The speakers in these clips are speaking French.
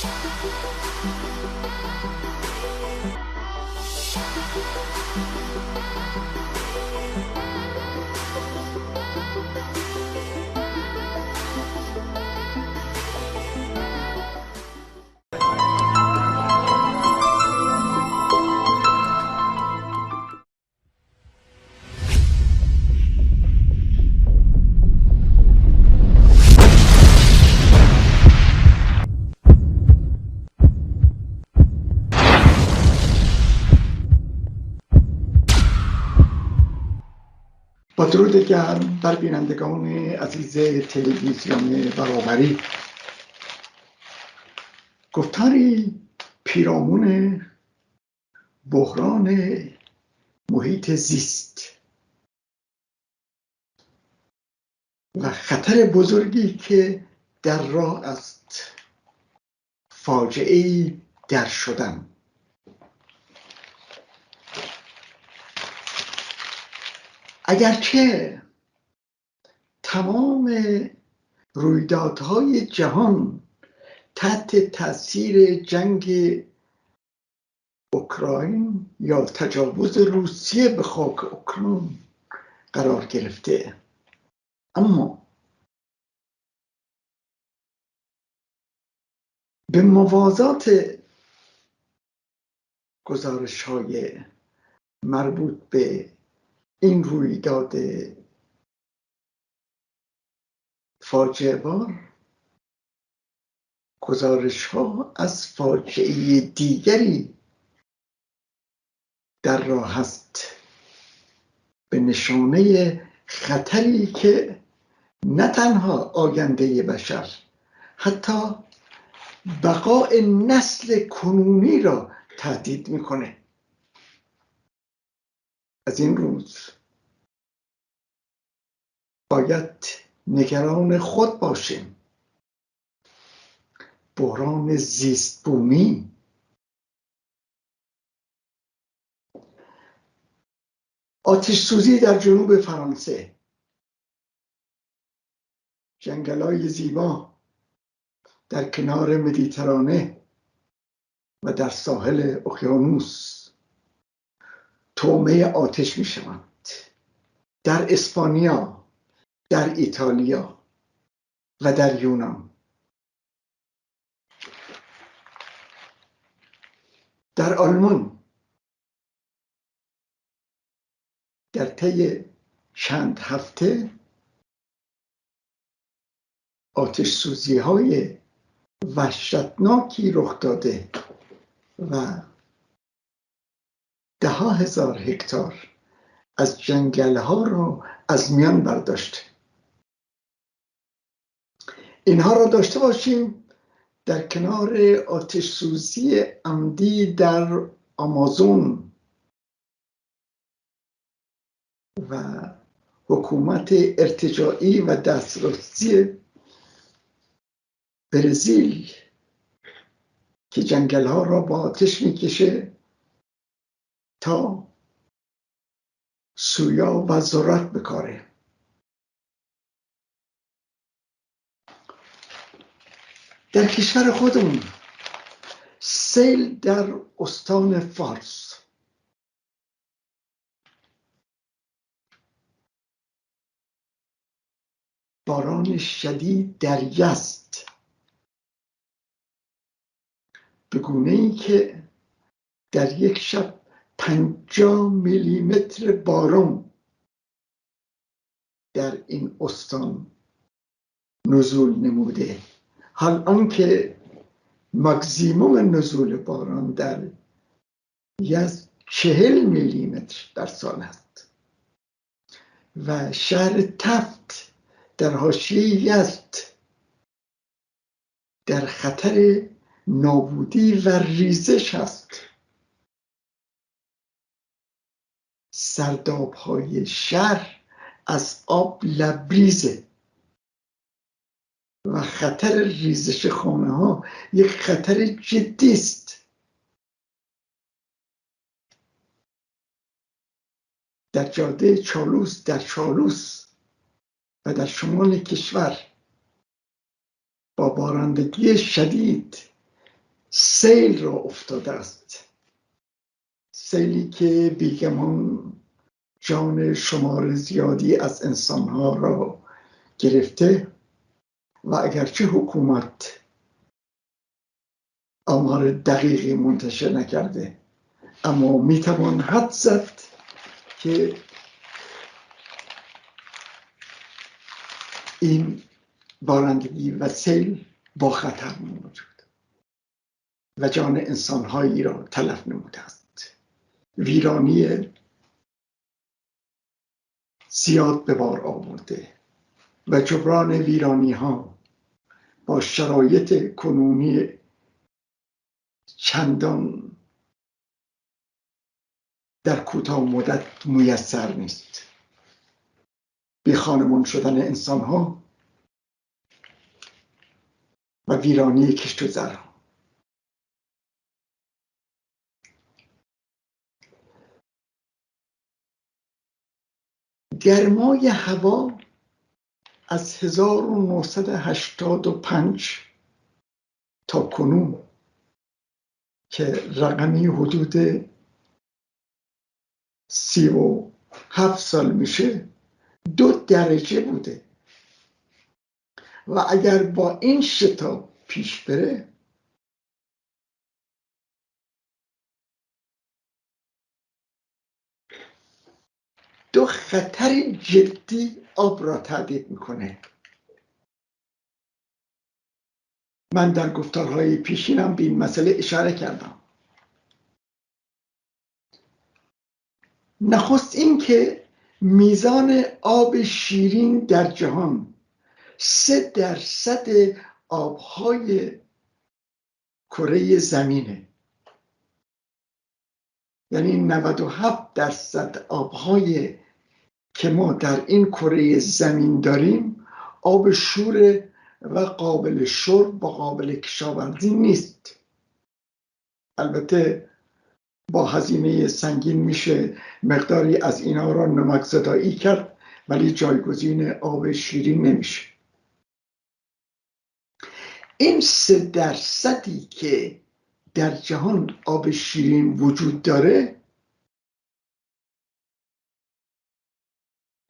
با درود گرم بر بینندگان عزیز تلویزیون برابری، گفتاری پیرامون بحران محیط زیست و خطر بزرگی که در راه است، فاجعه‌ای در شدن. اگرچه تمام رویدادهای جهان تحت تاثیر جنگ اوکراین یا تجاوز روسیه به خاک اوکراین قرار گرفته، اما به موازات گزارش‌های مربوط به این رویداد فاجعه بار، گزارش‌ها از فاجعه دیگری در راه است، به نشانه خطری که نه تنها آینده بشر، حتی بقای نسل کنونی را تهدید میکنه. از این روز باید نگران خود باشیم. بحران زیست بومی، آتش سوزی در جنوب فرانسه، جنگل‌های زیبا در کنار مدیترانه و در ساحل اقیانوس طعمه آتش می‌شوند. در اسپانیا، در ایتالیا و در یونان. در آلمان در طی چند هفته آتش سوزی‌های وحشتناکی رخ داده و ده‌ها هزار هکتار از جنگل‌ها را از میان برداشته. اینها را داشته باشیم در کنار آتش سوزی عمدی در آمازون و حکومت ارتجاعی و دسترسی برزیل که جنگل‌ها را با آتش می‌کشه تا سویا و ذرت بکاره. در کشور خودمون سیل در استان فارس، باران شدید در یزد، به گونه‌ای که در یک شب 50 میلیمتر باران در این استان نزول نموده، حال آنکه ماکسیموم نزول باران در یزد 40 میلیمتر در سال است و شهر تفت در حاشیه یزد در خطر نابودی و ریزش است. سرداب‌های شهر از آب لبریزه و خطر ریزش خانه‌ها یک خطر جدی است. در جاده چالوس در چالوس و در شمال کشور با بارندگی شدید سیل را افتاده است، سیلی که بیگمان جان شمار زیادی از انسانها را گرفته و اگرچه حکومت آمار دقیقی منتشر نکرده، اما میتوان حد زد که این بارندگی و سیل با خطر موجود و جان انسانهایی را تلف نموده است. ویرانی زیاد به بار آورده و جبران ویرانی ها با شرایط کنونی چندان در کوتاه مدت میسر نیست. بی خانمان شدن انسان ها و ویرانی کشت و زرها. گرمای هوا از 1985 تا کنون که رقمی حدود 37 سال میشه 2 درجه بوده و اگر با این شتاب پیش بره دو خطر جدی آب را تهدید میکنه. من در گفتارهای پیشینم به این مسئله اشاره کردم. نخست این که میزان آب شیرین در جهان 3% آبهای کره زمینه، یعنی 97% آبهای که ما در این کره زمین داریم آب شور و قابل شرب و قابل کشاورزی نیست. البته با هزینه سنگین میشه مقداری از اینا را نمک زدایی کرد، ولی جایگزین آب شیرین نمیشه. این 3% که در جهان آب شیرین وجود داره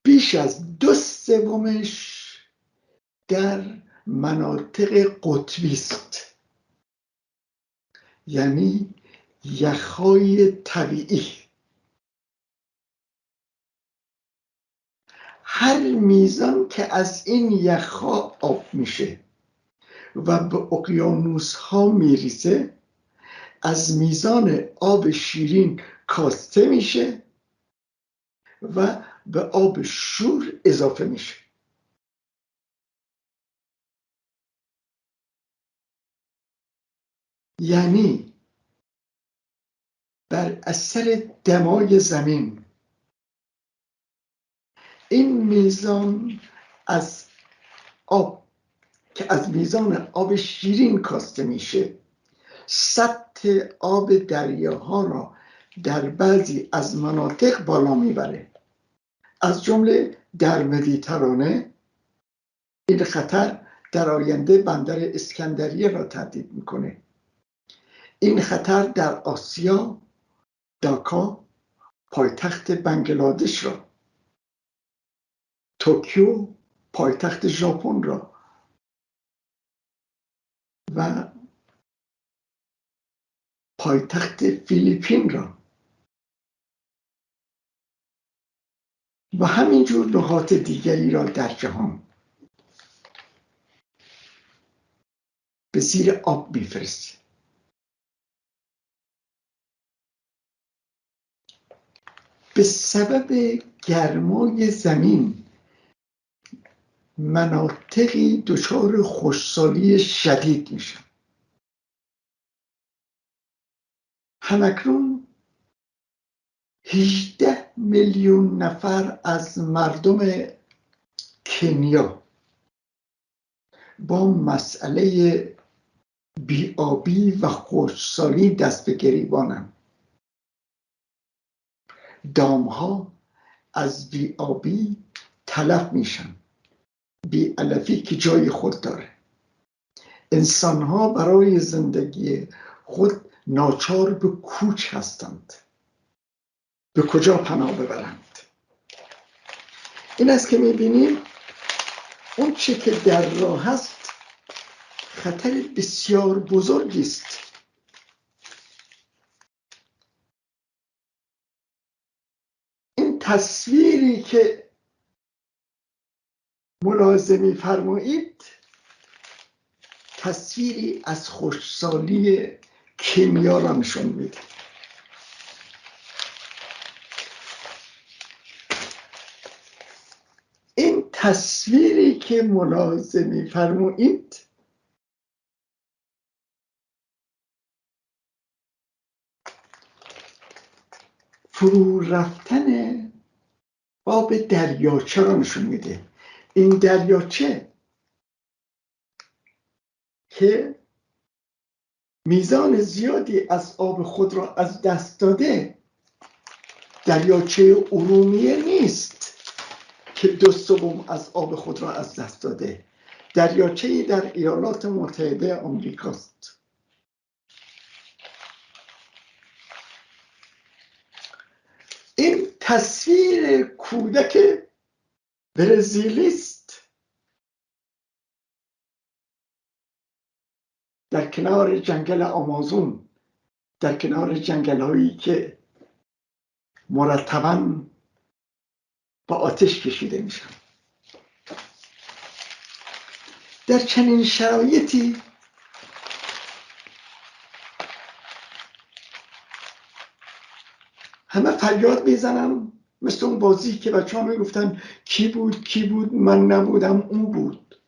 بیش از 2/3 در مناطق قطبی است، یعنی یخهای طبیعی. هر میزان که از این یخها آب میشه و به اقیانوس ها میریزه از میزان آب شیرین کاسته میشه و به آب شور اضافه میشه. یعنی بر اثر دمای زمین این میزان از آب که از میزان آب شیرین کاسته میشه سطح آب دریاها را در بعضی از مناطق بالا میبره، از جمله در مدیترانه. این خطر در آینده بندر اسکندریه را تهدید میکنه. این خطر در آسیا داکا پایتخت بنگلادش را، توکیو پایتخت ژاپن را و پایتخت فیلیپین را و همینجور نقاط دیگری را در جهان به زیر آب میفرسته. به سبب گرمای زمین مناطقی دچار خشکسالی شدید میشن. همکنون 18 میلیون نفر از مردم کنیا با مسئله بی‌آبی و خشکسالی دست به گریبانند. دامها از بی‌آبی تلف میشن، بی‌علفی که جای خود داره. انسانها برای زندگی خود ناچار به کوچ هستند. به کجا پناه ببرند؟ این است که می‌بینیم اون چه که در راه است خطر بسیار بزرگی است. این تصویری که ملاحظه می‌فرمایید تصویری از خشکسالی کیمیا را نشان میده. این تصویری که ملاحظه می‌فرمایید فرو رفتن آب دریاچه را نشون میده. این دریاچه که میزان زیادی از آب خود را از دست داده دریاچه ارومیه نیست که 2/3 از آب خود را از دست داده. دریاچه‌ای در ایالات متحده آمریکاست. این تصویر کودک برزیلی است در کنار جنگل آمازون، در کنار جنگل‌هایی که مرتباً با آتش کشیده میشن. در چنین شرایطی همه فریاد میزنن، مثل اون بازی که بچه‌ها میگفتن کی بود من نبودم اون بود.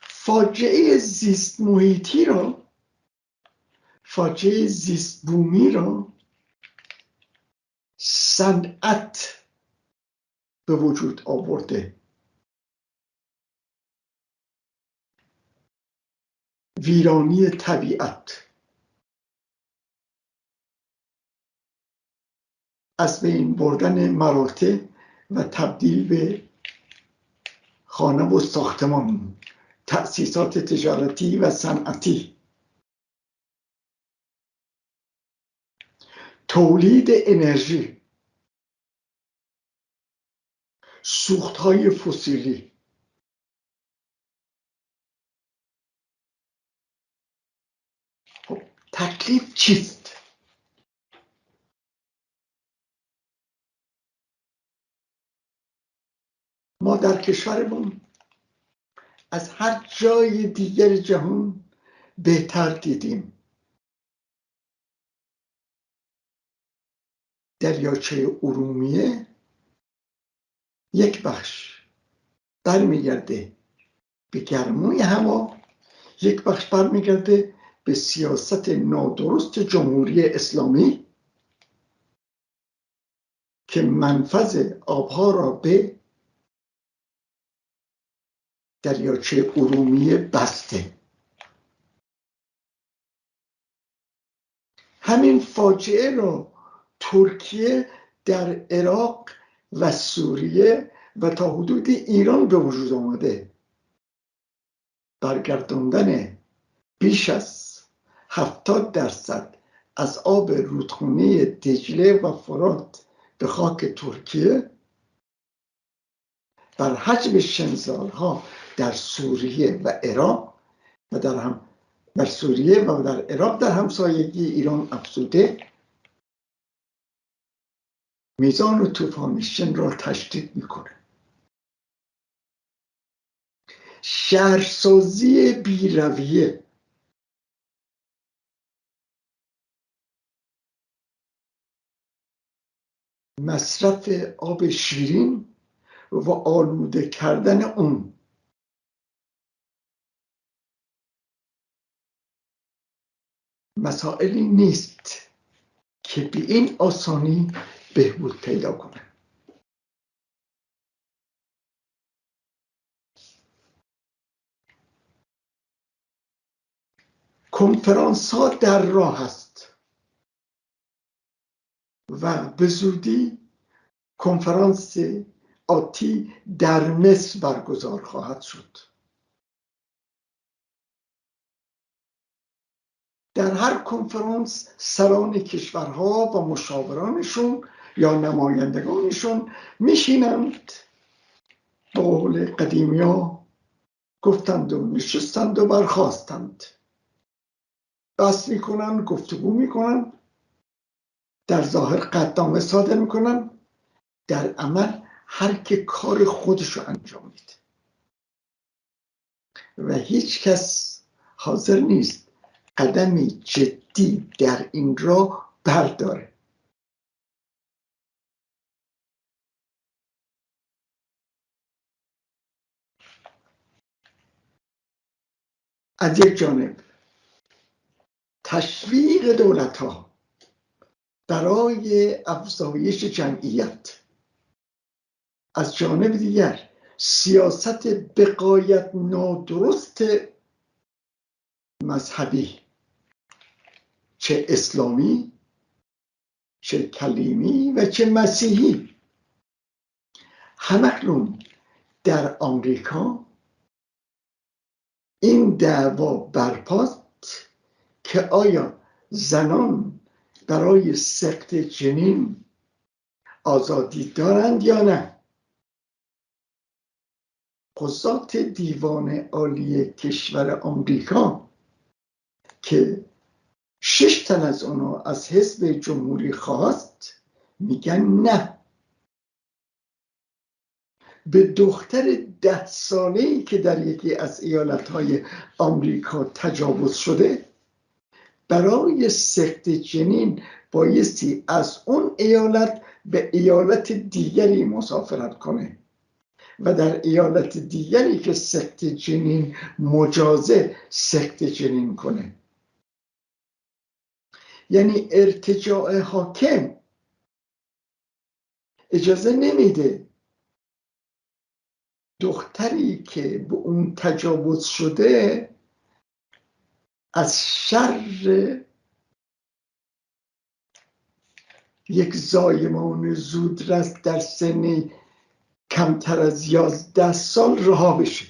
فاجعه زیست محیطی را، فاجعه زیست بومی را صنعت به وجود آورده. ویرانی طبیعت، از بین بردن مراتع و تبدیل به خانه و ساختمان، تأسیسات تجارتی و صنعتی، تولید انرژی، سوختهای فسیلی. خب تکلیف چیست؟ ما در کشورمون از هر جای دیگر جهان بهتر دیدیم. دریاچه ارومیه یک بخش برمیگرده به گرمای هوا، یک بخش برمیگرده به سیاست نادرست جمهوری اسلامی که منفذ آبها را به دریاچه ارومیه بسته. همین فاجعه را ترکیه در عراق و سوریه و تا حدود ایران به وجود آمده. برگرداندن بیش از 70% از آب رودخانه دجله و فرات به خاک ترکیه بر حجم شنزارها در سوریه و عراق و در سوریه و در عراق در همسایگی ایران افزوده، میزان طوفان شن را تشدید میکنه. شهرسازی بی‌رویه، مصرف آب شیرین و آلوده کردن اون، مسائلی نیست که به این آسانی بهبود پیدا کنه. کنفرانس ها در راه است و به زودی کنفرانس آتی در مصر برگزار خواهد شد. در هر کنفرانس سران کشورها و مشاورانشون یا نمایندگانشون میشینند، به قول قدیمیا گفتند و نشستند و برخاستند، بحث میکنن، گفتگو میکنن، در ظاهر قطعنامه صادر میکنن، در عمل هر که کار خودشو انجام میده و هیچ کس حاضر نیست قدمی جدی در این راه برداره. از یک جانب تشویق دولت‌ها برای افزایش جمعیت، از جانب دیگر سیاست بقایت نادرست مذهبی، چه اسلامی، چه کلیمی و چه مسیحی، همکنون در آمریکا این دعوا برپاست که آیا زنان برای سقط جنین آزادی دارند یا نه. قضات دیوان عالی کشور آمریکا که 6 تن از اونا از حزب جمهوری خواست میگن نه. به دختر 10 ساله‌ای که در یکی از ایالت‌های آمریکا تجاوز شده، برای سقط جنین بایستی از اون ایالت به ایالت دیگری مسافرت کنه و در ایالت دیگری که سقط جنین مجازه سقط جنین کنه. یعنی ارتجاع حاکم اجازه نمیده دختری که به اون تجاوز شده از شر یک زایمان زودرس در سن کمتر از 11 سال رها بشه.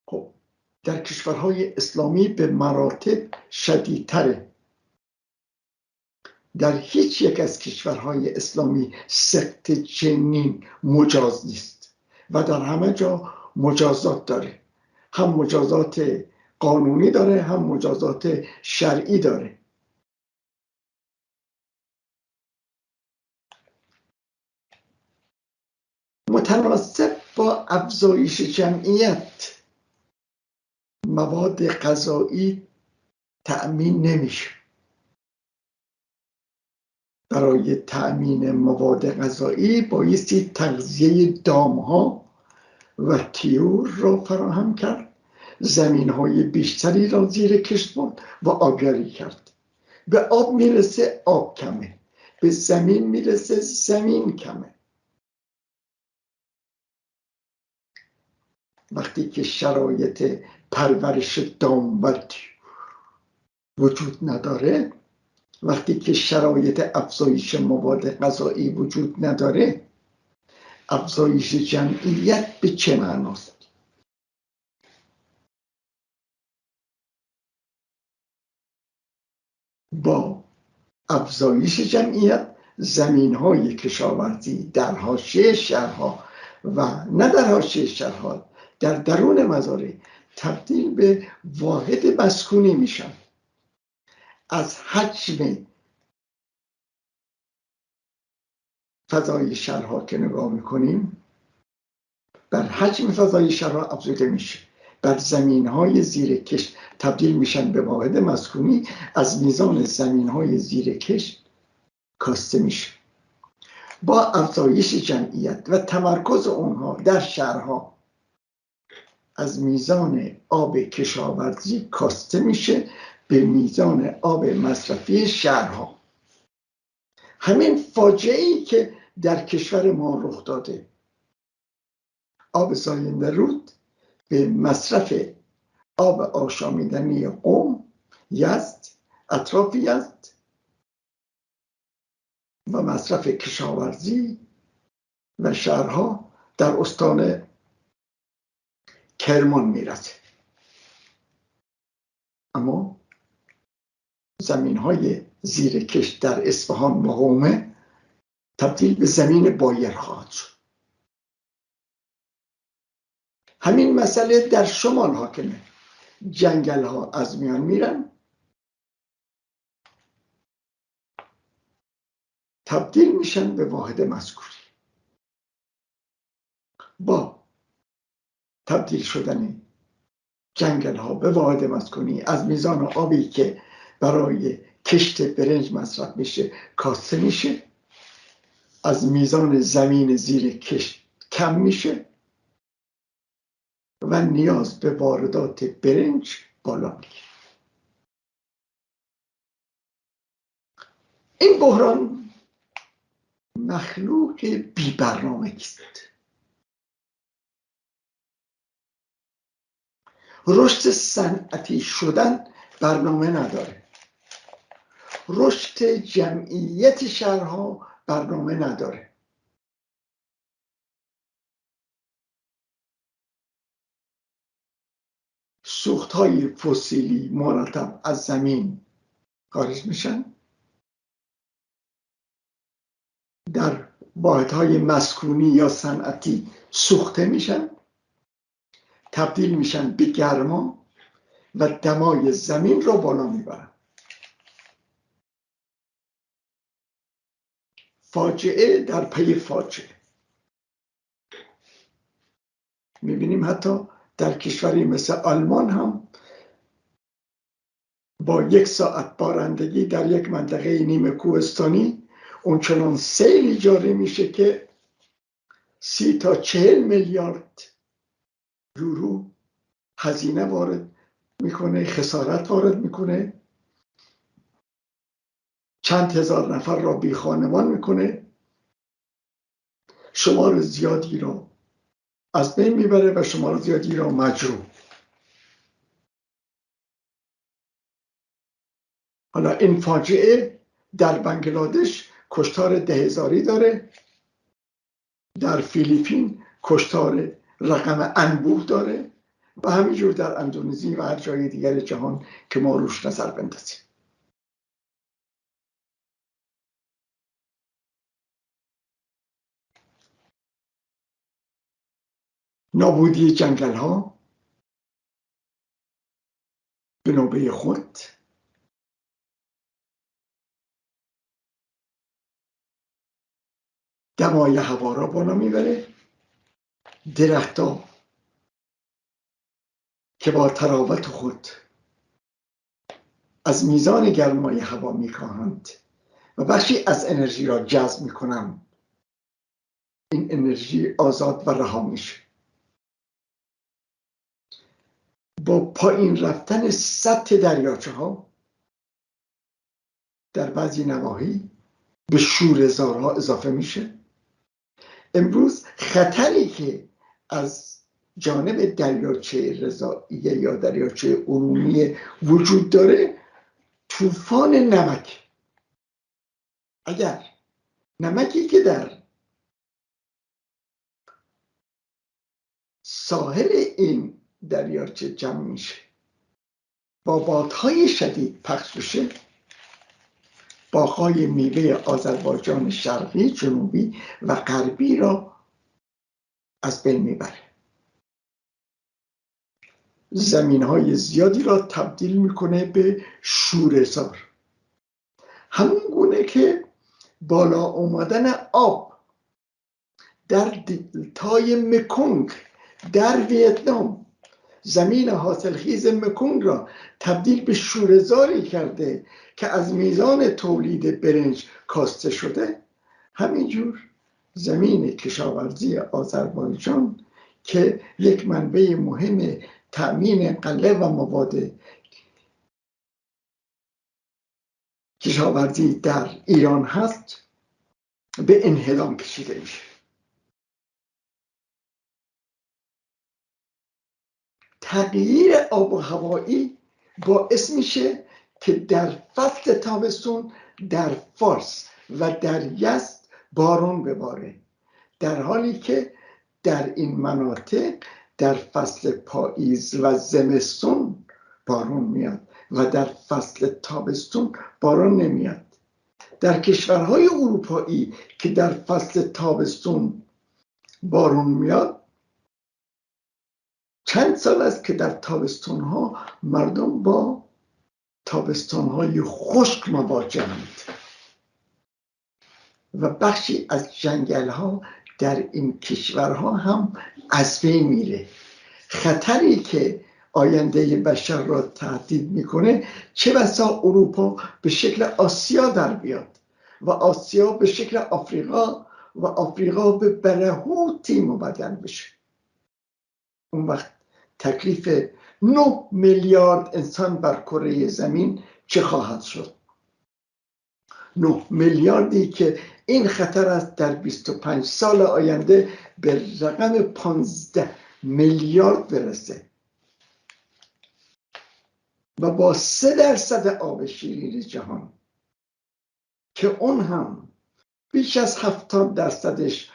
خب در کشورهای اسلامی به مراتب شدیدتره. در هیچ یک از کشورهای اسلامی سقط جنین مجاز نیست و در همه جا مجازات داره، هم مجازات قانونی داره هم مجازات شرعی داره. متناسب با افزایش جمعیت مواد غذایی تأمین نمیشه. برای تأمین مواد غذایی بایستی تغذیه دامها و طیور را فراهم کرد، زمینهای بیشتری را زیر کشت برد و آبیاری کرد. به آب میرسه آب کمه، به زمین میرسه زمین کمه. وقتی که شرایط پرورش دام و طیور وجود نداره، وقتی که شرایط افزایش مواد غذایی وجود نداره، افزایش جمعیت به چه معناست؟ با افزایش جمعیت زمین‌های کشاورزی در حاشیه شهرها و نه در حاشیه شهرها، در درون مزارع تبدیل به واحد مسکونی میشن. از حجم فضای شهرها که نگاه میکنیم، بر حجم فضای شهرها افزوده میشه، بر زمین‌های زیر کشت تبدیل میشن به واحد مسکونی، از میزان زمین‌های زیر کشت کاسته میشه. با افزایش جمعیت و تمرکز اونها در شهرها، از میزان آب کشاورزی کاسته میشه به میزان آب مصرفی شهرها. همین فاجعه‌ای که در کشور ما رخ داده، آب زاینده رود به مصرف آب آشامیدنی قم، یزد، اطراف یزد و مصرف کشاورزی و شهرها در استان کرمان میرسه. اما زمین‌های زیر کشت در اصفهان و قومه تبدیل به زمین بایر خواهد شد. همین مسئله در شمال حاکمه. جنگل ها از میان میرن، تبدیل میشن به واحد مذکوری. با تبدیل شدن جنگل ها به واحد مذکوری از میزان آبی که برای کشت برنج مصرف میشه کاسته میشه، از میزان زمین زیر کشت کم میشه و نیاز به واردات برنج بالا میگیره. این بحران مخلوق بی برنامه است. رشد صنعتی شدن برنامه نداره، رشد جمعیت شهرها برنامه نداره. سوختهای فسیلی مرتب از زمین خارج میشن، در واحدهای مسکونی یا صنعتی سوخته میشن، تبدیل میشن به گرما و دمای زمین رو بالا میبرن. فاجعه در پی فاجعه. میبینیم حتی در کشوری مثل آلمان هم با 1 ساعت بارندگی در یک منطقه نیمه کوهستانی اونچنان سیلی جاری میشه که 30 تا 40 میلیارد یورو هزینه وارد میکنه، خسارت وارد میکنه، چند هزار نفر را بی خانمان میکنه، شمار زیادی را از بین میبره و شمار زیادی را مجروح. حالا این فاجعه در بنگلادش کشتار 10,000 داره، در فیلیپین کشتار رقم انبوه داره و همینجور در اندونزی و هر جای دیگر جهان که ما روش نظر بندازیم. نابودی جنگل ها به نوبه خود دمای هوا را بالا میبره. درخت‌ها که با تراوت خود از میزان گرمای هوا میکاهند و بخشی از انرژی را جذب میکنند، این انرژی آزاد و رها میشه. با پایین رفتن سطح دریاچه ها در بعضی نواحی به شوره‌زارها اضافه میشه. امروز خطری که از جانب دریاچه رضائیه یا دریاچه ارومیه وجود داره طوفان نمک. اگر نمکی که در ساحل این دریاچه جمع میشه با بادهای شدید پخش بشه، باغ‌های میوه آذربایجان شرقی، جنوبی و غربی را از بین میبره. زمین‌های زیادی را تبدیل میکنه به شوره‌زار. همون گونه که بالا اومدن آب در دلتای مکونگ در ویتنام زمین حاصلخیز مکونگ را تبدیل به شوره‌زاری کرده که از میزان تولید برنج کاسته شده، همینجور زمین کشاورزی آذربایجان که یک منبع مهم تأمین غله و مواد کشاورزی در ایران هست به انهدام کشیده میشه. تغییر آب و هوایی باعث میشه که در فصل تابستون در فارس و در یزد بارون بباره، در حالی که در این مناطق در فصل پاییز و زمستون بارون میاد و در فصل تابستون بارون نمیاد. در کشورهای اروپایی که در فصل تابستون بارون میاد، چند سال است که در تابستونها مردم با تابستانهای خشک مواجهند و بخشی از جنگل‌ها در این کشورها هم از بین میره. خطری که آینده بشر را تهدید میکنه، چه بسا اروپا به شکل آسیا در بیاد و آسیا به شکل آفریقا و آفریقا به برهوتی مبدل بشه. اون وقت تکلیف 9 میلیارد انسان بر کره زمین چه خواهد شد؟ 9 میلیاردی که این خطر است در 25 سال آینده به رقم 15 میلیارد برسه و با 3% آب شیرین جهان که اون هم بیش از 70%ش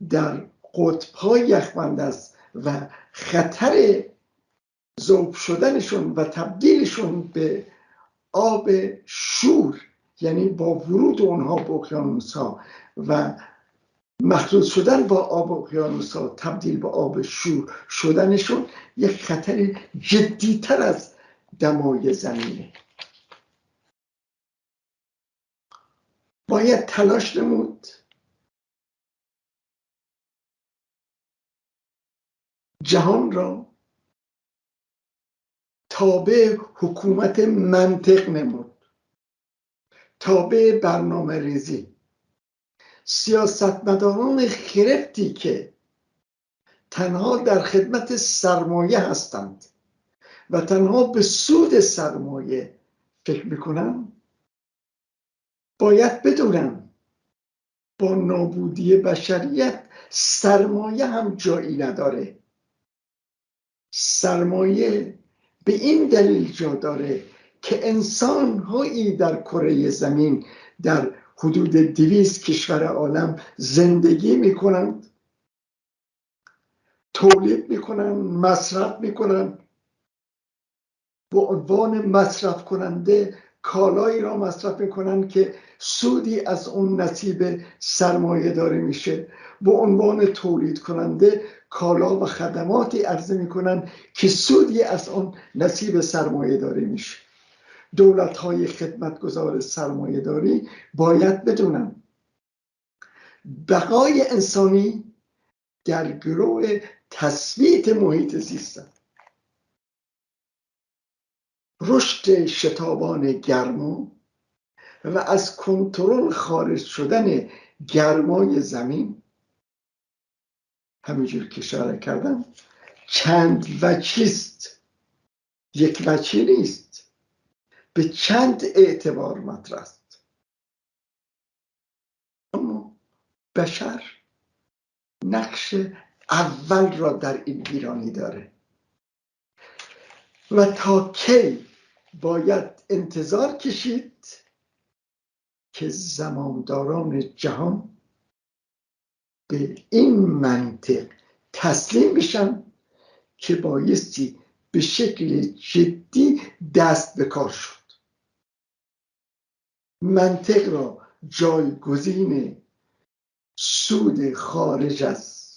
در قطب‌های یخبند است و خطر ذوب شدنشون و تبدیلشون به آب شور، یعنی با ورود اونها به اقیانوس‌ها و مخلوط شدن با آب اقیانوس‌ها تبدیل به آب شور شدنشون یک خطر جدی‌تر از دمای زمینه. باید تلاش نمود جهان را تابع حکومت منطق نمود، تابع برنامه ریزی. سیاستمداران خرفتی که تنها در خدمت سرمایه هستند و تنها به سود سرمایه فکر میکنن، باید بدونن با نابودی بشریت سرمایه هم جایی نداره. سرمایه به این دلیل جا داره که انسان‌هایی در کره زمین در حدود 200 کشور عالم زندگی میکنند، تولید میکنند، مصرف میکنند، به عنوان مصرف کننده کالایی را مصرف میکنند که سودی از اون نصیب سرمایه داری میشه، به عنوان تولید کننده کالا و خدماتی عرضه میکنند که سودی از اون نصیب سرمایه داری میشه. دولت‌های خدمتگزار سرمایه داری باید بدونن بقای انسانی در گروه تثبیت محیط زیست، رشد شتابان گرما و از کنترل خارج شدن گرمای زمین، همینجور که اشاره کردم، چند وجهیست، یک وجهی نیست، به چند اعتبار مطرح است. اما بشر نقش اول را در این ویرانی داره و تا کی باید انتظار کشید که زمامداران جهان به این منطق تسلیم بشن که بایستی به شکل جدی دست به کار شد. منطق را جایگزین سود خارج از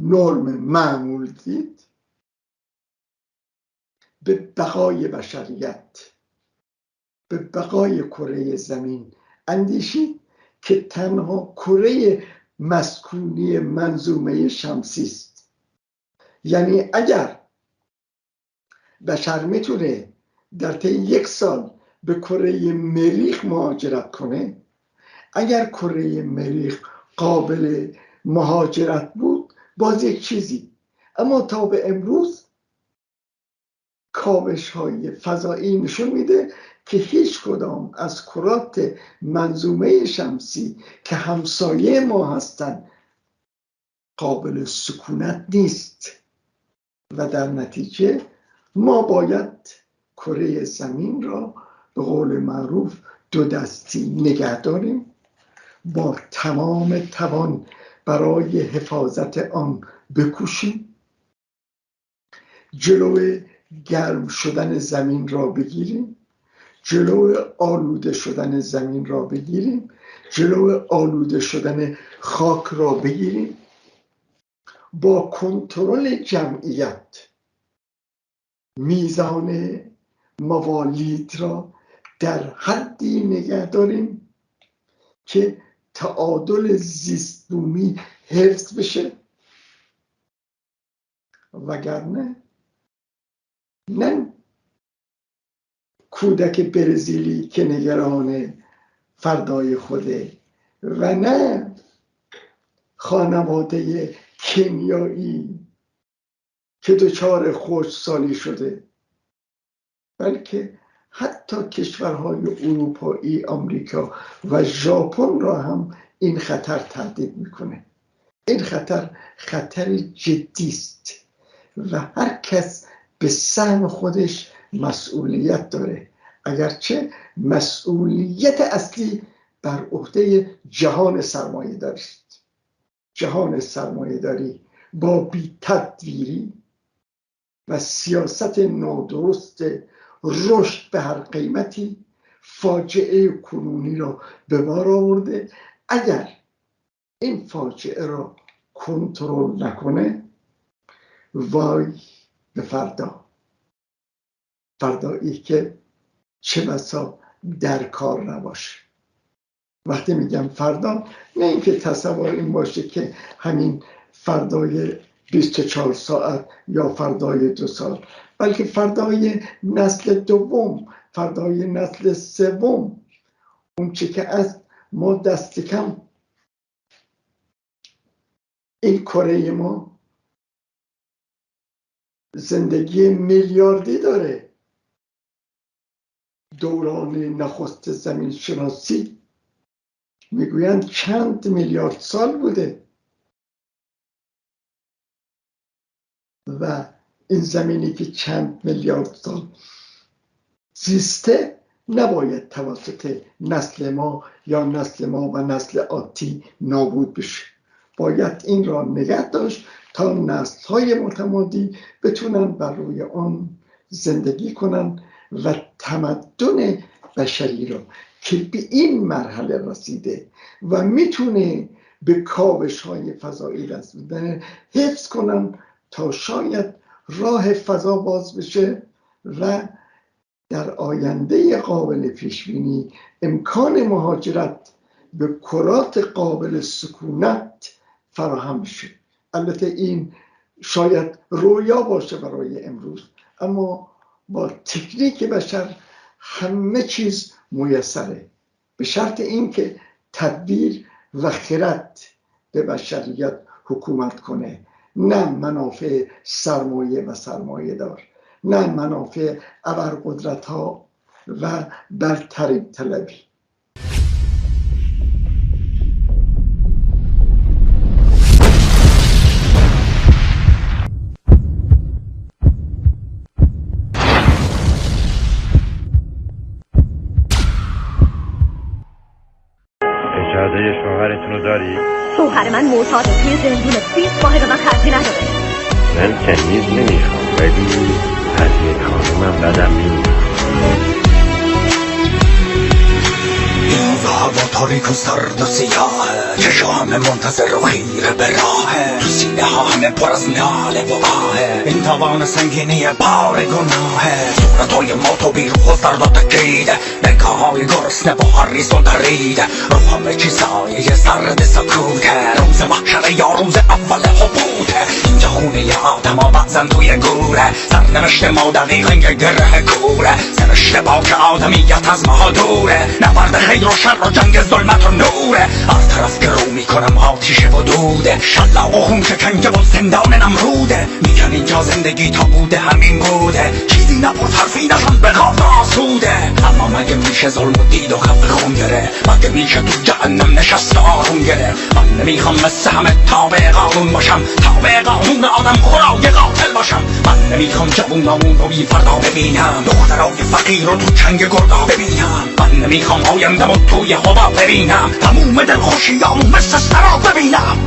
نرم معمول دید، به بقای بشریت، به بقای کره زمین اندیشید که تنها کره مسکونی منظومه شمسی است. یعنی اگر بشر میتونه در طی 1 سال به کره مریخ مهاجرت کنه، اگر کره مریخ قابل مهاجرت بود باز یک چیزی، اما تا به امروز کاوش‌های فضایی نشون میده که هیچ کدام از کرات منظومه شمسی که همسایه ما هستند قابل سکونت نیست و در نتیجه ما باید کره زمین را به قول معروف دو دستی نگه داریم، با تمام توان برای حفاظت آن بکوشیم، جلو گرم شدن زمین را بگیریم، جلو آلوده شدن زمین را بگیریم، جلو آلوده شدن خاک را بگیریم، با کنترل جمعیت میزان موالید را در حدی نگه داریم که تعادل زیست بومی حفظ بشه، وگرنه نه کودک برزیلی که نگران فردای خوده و نه خانواده کنیایی که دچار خشکسالی شده، بلکه حتی کشورهای اروپایی، آمریکا و ژاپن را هم این خطر تهدید میکنه. این خطر جدی است و هر کس به سهم خودش مسئولیت داره، اگرچه مسئولیت اصلی بر عهده جهان سرمایه‌داری است. جهان سرمایه‌داری با بی‌تدبیری و سیاست نادرست رشد به هر قیمتی فاجعه کنونی را به بار آورده. اگر این فاجعه را کنترل نکنه، وای به فردایی که چه بسا در کار نباشه. وقتی میگم فردا، نه اینکه تصور این باشه که همین فردای 24 ساعت یا فردای 2 سال، بلکه فردای نسل دوم، فردای نسل سوم. اون چه که از ما دست کم این کره ما زندگی میلیاردی داره. دوران نخست زمین شناسی میگویند چند میلیارد سال بوده و این زمینی که چند میلیارد سال زیسته نباید توسط نسل ما یا نسل ما و نسل آتی نابود بشه. باید این را نگه داشت تا نسل‌های متمادی بتونن بر روی آن زندگی کنن و تمدن بشری را که به این مرحله رسیده و میتونه به کاوش‌های فضایی دست بدن حفظ کنن تا شاید راه فضا باز بشه و در آینده قابل پیشبینی امکان مهاجرت به کرات قابل سکونت فراهم بشه. البته این شاید رویا باشه برای امروز، اما با تکنیک بشر همه چیز میسره، به شرط اینکه تدبیر و خرد به بشریت حکومت کنه، نه منافع سرمایه و سرمایه دار، نه منافع ابرقدرت ها و برتری طلبی. اجازه شوهرتون رو داری؟ شوهر من معتاده، توی زندونه 20 ماه به من خرجی نداده. من کنیز نمیخوام، ولی از یک خانومم بدم میاد. هوا تاریک و سرد و سیاه، چشم همه منتظر و خیره به راه، تو سینه ها همه پر از ناله و آه، این توان سنگینی بار گناه، صورتهای مات و بیروح و سرد و تکیده، نگاه های گرسنه و حریص و درید، رو همه چیز سایه سرد سکوته، روز محشر یا روز اول حبوته، اینجا خونه آدم ها بعضن توی گوره، سرنوشت ما دقیقا یک گره کوره، سرشت باک آدمیت از ما دوره، نبرد خیر و شر و جنگ ظلمت و نوره، هر طرف که رو میکنم آتیشه و و دوده شلاق و خون شکنجه و زندان نمروده میگن اینجا زندگی تا بوده همین بوده چیزی نپرس حرفی نشون به غاز آسوده اما مگه میشه ظلم و دید و خب خون گره مگه میشه تو جهنم نشست آروم گره من نمیخوام مثل همه تابع قانون باشم تابع قانون آدم خورای قاتل باشم من نمیخوام جوونامون رو بی فردا ببینم دخترای فقیر رو تو چنگ گردا ببینم من نمیخوام آیندم و توی هوا ببینم تموم دلخوشیامو مثل سراب ببینم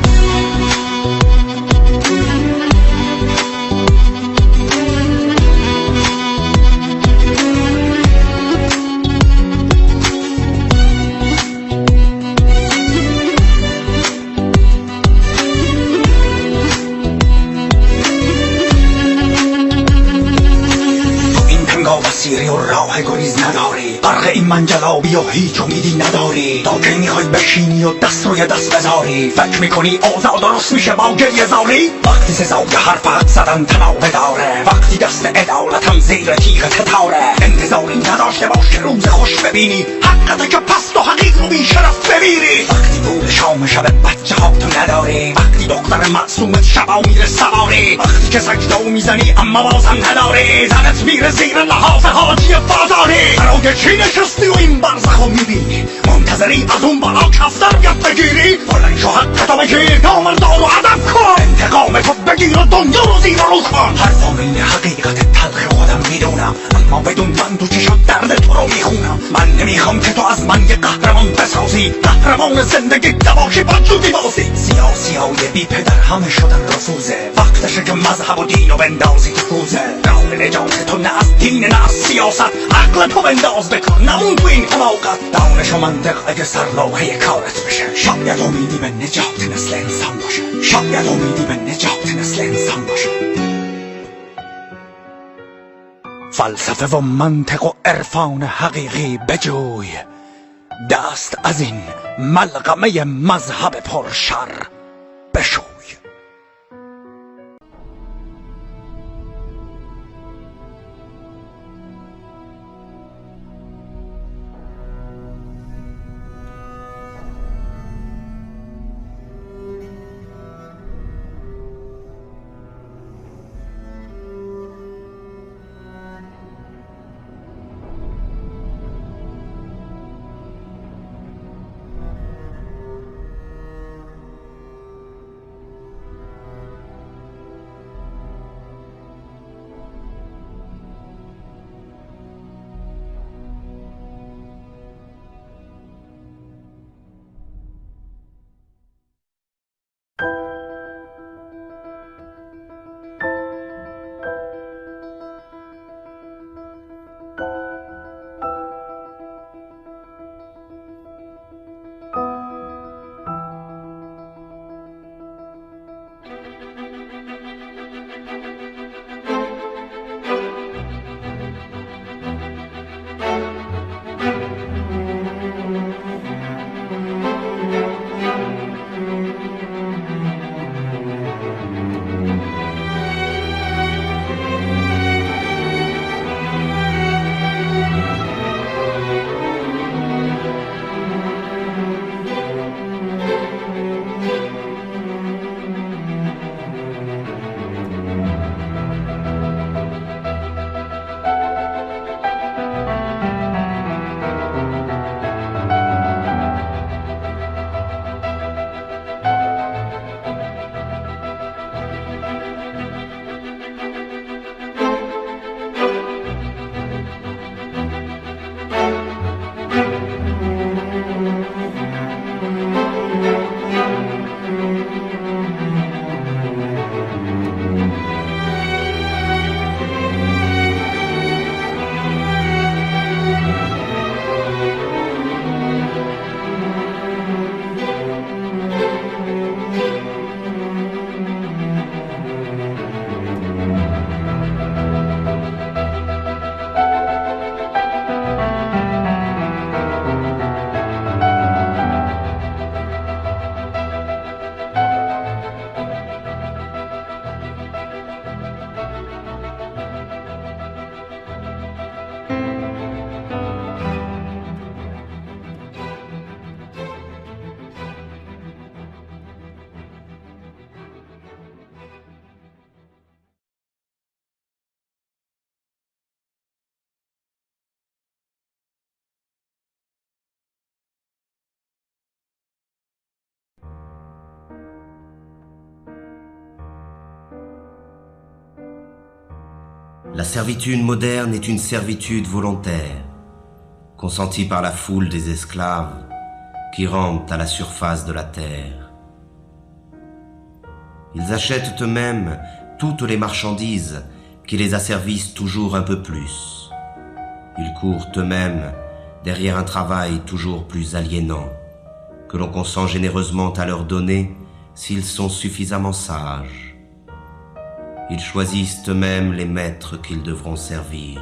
مسیری و راه گریز نداری غرق این منجلابی و هیچ امیدی نداری تا کی میخوای بشینی و دست روی دست بذاری فکر میکنی اوضاع درست میشه با گریه زاری وقتی سزای حرفت زدن تنابه داره وقتی دست عدالتم زیر تیغ تتاره انتظاری نداشته باشه روز خوش ببینی حقته که پست و حقیق رو بی شرف بمیری وقتی بول شام شب بچه ها تو نداری وقتی دختر معصومت شبا میره سواری وقتی که سجده میزنی اما بازم نداری زنت میره زیر لحاف حاجی بازاری برای چی نشستی و این برزخو میبینی منتظری از اون بالا کفتر بیاد بگیری بلند شو حقتو بگیر نامردار و ادب کن انتقام تو بگیر و دنیا رو زیر رو کن حرفام این حقیقت تلخ خودم میدونم اما بدون من تو چشم درد تو رو میخونم من نمیخوام که تو از من یه قهرمان بسازی قهرمان زندگی نباشی بدجودی بازی سیاسی های بی پدر همه شدن رفوزه وقتشه که مذهب و دین رو بندازی تو کوزه راه نجات تو نه از دین نه از سیاست عقل تو بنداز بکن نمون تو این حماقت دانش و منطق اگه سرلوحه کارت بشه شاید امیدی به نجات نسل انسان باشه شاید امیدی به نجات نسل انسان باشه فلسفه و منطق و عرفان حقیقی بجوی دست از این ملغمه مذهب پرشر بشوی La servitude moderne est une servitude volontaire, consentie par la foule des esclaves qui rampent à la surface de la terre. Ils achètent eux-mêmes toutes les marchandises qui les asservissent toujours un peu plus. Ils courent eux-mêmes derrière un travail toujours plus aliénant, que l'on consent généreusement à leur donner s'ils sont suffisamment sages. Ils choisissent eux-mêmes les maîtres qu'ils devront servir.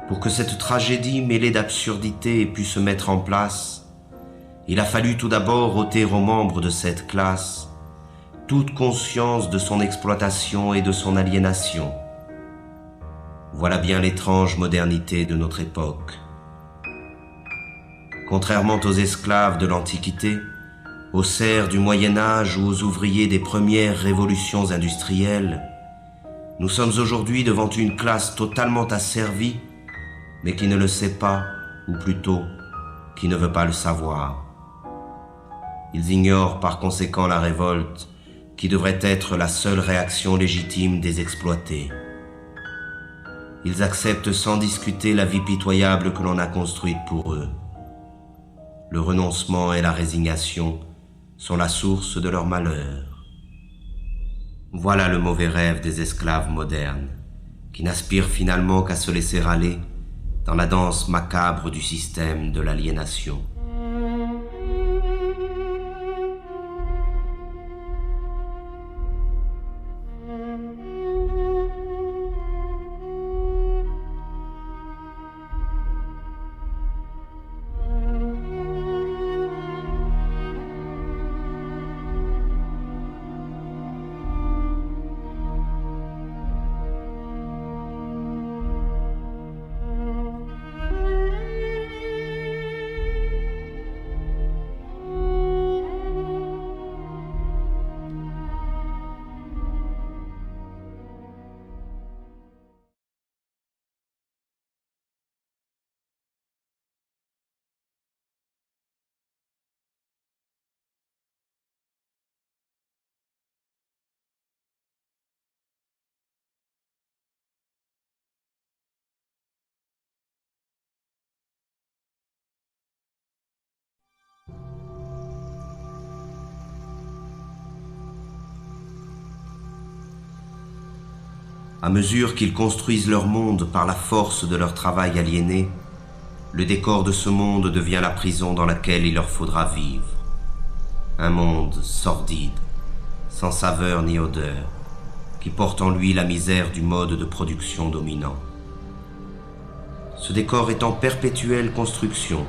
Pour que cette tragédie mêlée d'absurdité ait pu se mettre en place, il a fallu tout d'abord ôter aux membres de cette classe toute conscience de son exploitation et de son aliénation. Voilà bien l'étrange modernité de notre époque. Contrairement aux esclaves de l'Antiquité, aux serfs du Moyen-Âge ou aux ouvriers des premières révolutions industrielles, nous sommes aujourd'hui devant une classe totalement asservie, mais qui ne le sait pas, ou plutôt, qui ne veut pas le savoir. Ils ignorent par conséquent la révolte, qui devrait être la seule réaction légitime des exploités. Ils acceptent sans discuter la vie pitoyable que l'on a construite pour eux. Le renoncement et la résignation sont la source de leur malheur. Voilà le mauvais rêve des esclaves modernes, qui n'aspirent finalement qu'à se laisser aller dans la danse macabre du système de l'aliénation. À mesure qu'ils construisent leur monde par la force de leur travail aliéné, le décor de ce monde devient la prison dans laquelle il leur faudra vivre. Un monde sordide, sans saveur ni odeur, qui porte en lui la misère du mode de production dominant. Ce décor est en perpétuelle construction.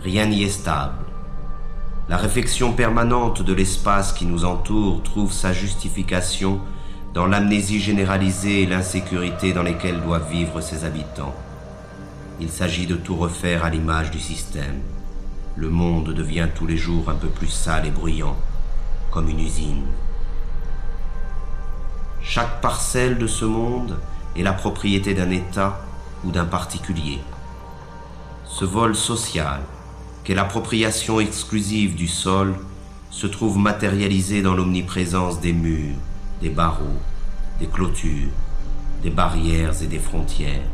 Rien n'y est stable. La réflexion permanente de l'espace qui nous entoure trouve sa justification dans l'amnésie généralisée et l'insécurité dans lesquelles doivent vivre ses habitants. Il s'agit de tout refaire à l'image du système. Le monde devient tous les jours un peu plus sale et bruyant, comme une usine. Chaque parcelle de ce monde est la propriété d'un État ou d'un particulier. Ce vol social, qu'est l'appropriation exclusive du sol, se trouve matérialisé dans l'omniprésence des murs, des barreaux, des clôtures, des barrières et des frontières.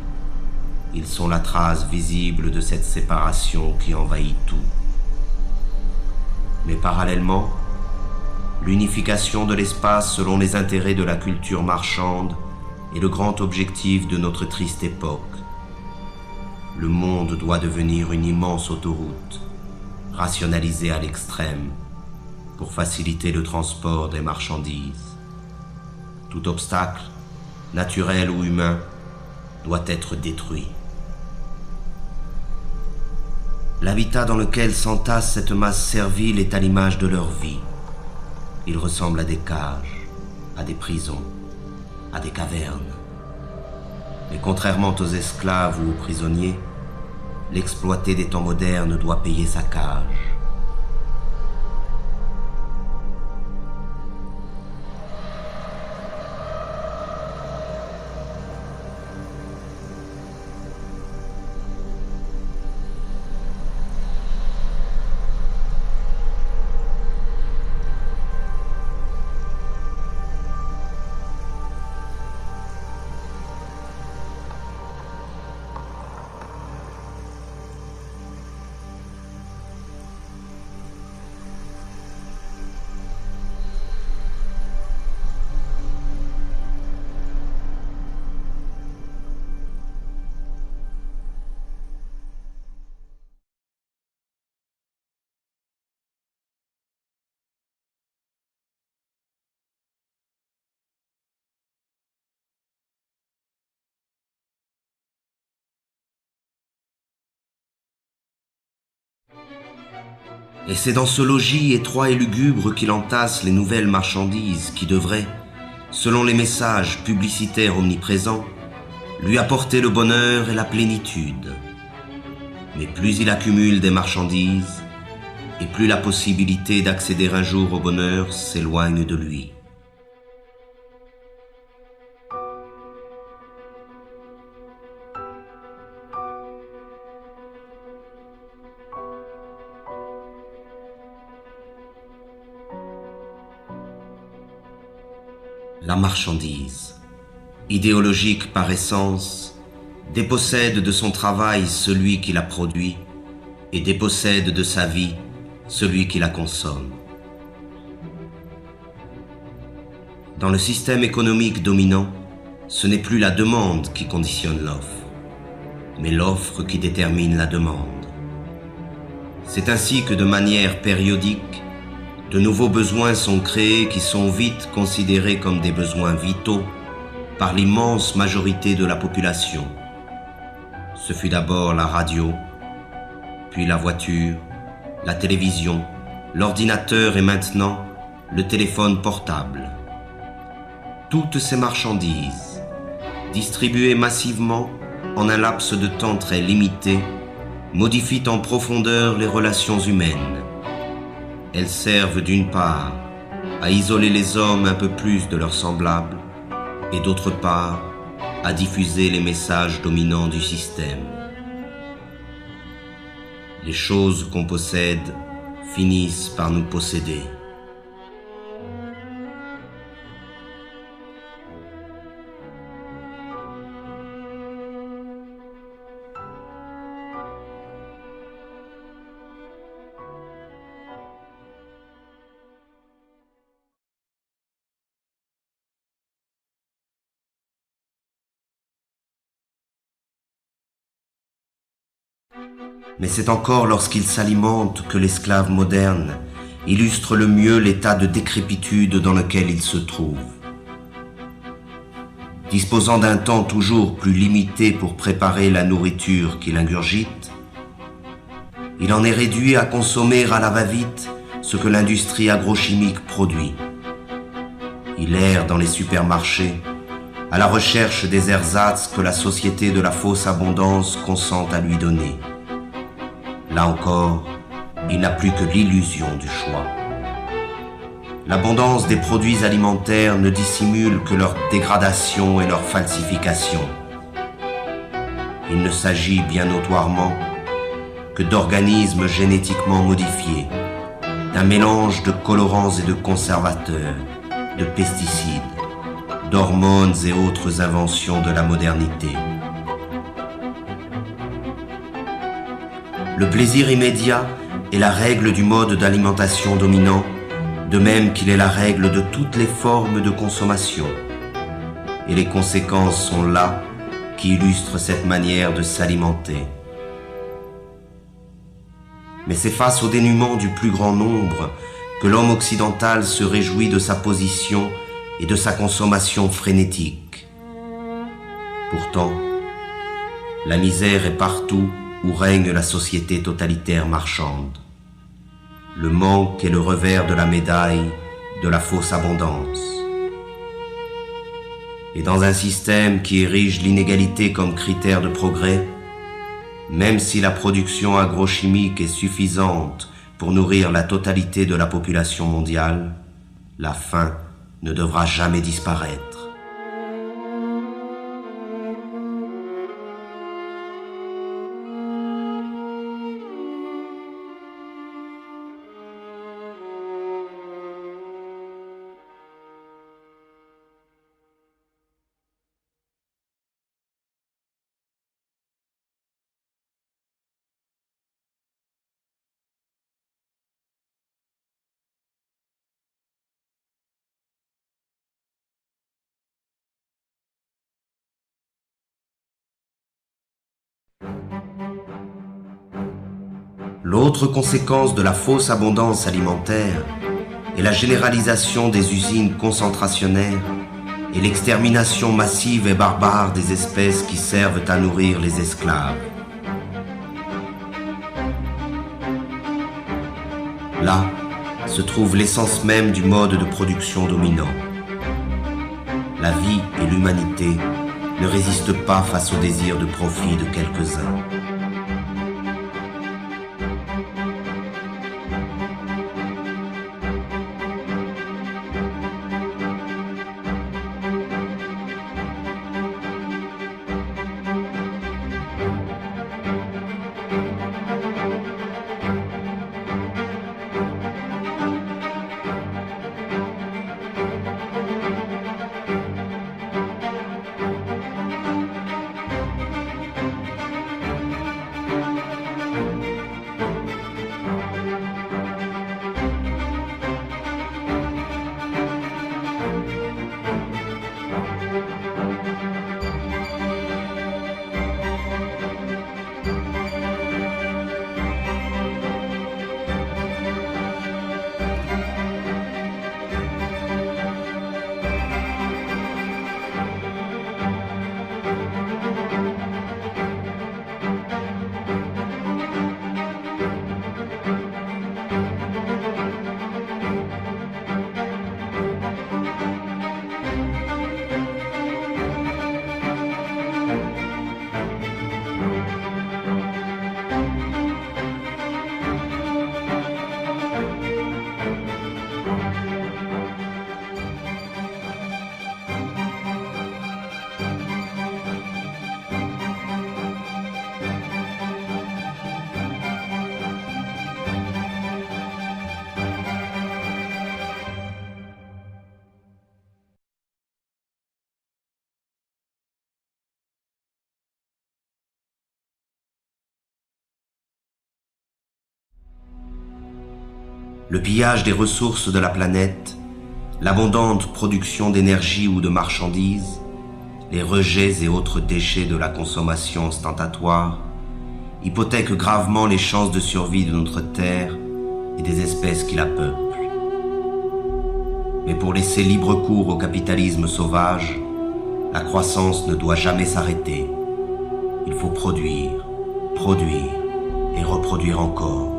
Ils sont la trace visible de cette séparation qui envahit tout. Mais parallèlement, l'unification de l'espace selon les intérêts de la culture marchande est le grand objectif de notre triste époque. Le monde doit devenir une immense autoroute, rationalisée à l'extrême, pour faciliter le transport des marchandises. Tout obstacle, naturel ou humain, doit être détruit. L'habitat dans lequel s'entasse cette masse servile est à l'image de leur vie. Il ressemble à des cages, à des prisons, à des cavernes. Mais contrairement aux esclaves ou aux prisonniers, l'exploité des temps modernes doit payer sa cage. Et c'est dans ce logis étroit et lugubre qu'il entasse les nouvelles marchandises qui devraient, selon les messages publicitaires omniprésents, lui apporter le bonheur et la plénitude. Mais plus il accumule des marchandises, et plus la possibilité d'accéder un jour au bonheur s'éloigne de lui. La marchandise, idéologique par essence, dépossède de son travail celui qui la produit et dépossède de sa vie celui qui la consomme. Dans le système économique dominant, ce n'est plus la demande qui conditionne l'offre, mais l'offre qui détermine la demande. C'est ainsi que de manière périodique, de nouveaux besoins sont créés qui sont vite considérés comme des besoins vitaux par l'immense majorité de la population. Ce fut d'abord la radio, puis la voiture, la télévision, l'ordinateur et maintenant le téléphone portable. Toutes ces marchandises, distribuées massivement en un laps de temps très limité, modifient en profondeur les relations humaines. Elles servent d'une part à isoler les hommes un peu plus de leurs semblables et d'autre part à diffuser les messages dominants du système. Les choses qu'on possède finissent par nous posséder. Mais c'est encore lorsqu'il s'alimente que l'esclave moderne illustre le mieux l'état de décrépitude dans lequel il se trouve. Disposant d'un temps toujours plus limité pour préparer la nourriture qu'il ingurgite, il en est réduit à consommer à la va-vite ce que l'industrie agrochimique produit. Il erre dans les supermarchés à la recherche des ersatz que la société de la fausse abondance consent à lui donner. Là encore, il n'a plus que l'illusion du choix. L'abondance des produits alimentaires ne dissimule que leur dégradation et leur falsification. Il ne s'agit bien notoirement que d'organismes génétiquement modifiés, d'un mélange de colorants et de conservateurs, de pesticides, d'hormones et autres inventions de la modernité. Le plaisir immédiat est la règle du mode d'alimentation dominant, de même qu'il est la règle de toutes les formes de consommation. Et les conséquences sont là qui illustrent cette manière de s'alimenter. Mais c'est face au dénuement du plus grand nombre que l'homme occidental se réjouit de sa position et de sa consommation frénétique. Pourtant, la misère est partout où règne la société totalitaire marchande. Le manque est le revers de la médaille de la fausse abondance. Et dans un système qui érige l'inégalité comme critère de progrès, même si la production agrochimique est suffisante pour nourrir la totalité de la population mondiale, la faim ne devra jamais disparaître. L'autre conséquence de la fausse abondance alimentaire est la généralisation des usines concentrationnaires et l'extermination massive et barbare des espèces qui servent à nourrir les esclaves. Là se trouve l'essence même du mode de production dominant. La vie et l'humanité ne résistent pas face au désir de profit de quelques-uns. Le pillage des ressources de la planète, l'abondante production d'énergie ou de marchandises, les rejets et autres déchets de la consommation ostentatoire hypothèquent gravement les chances de survie de notre Terre et des espèces qui la peuplent. Mais pour laisser libre cours au capitalisme sauvage, la croissance ne doit jamais s'arrêter. Il faut produire, produire et reproduire encore.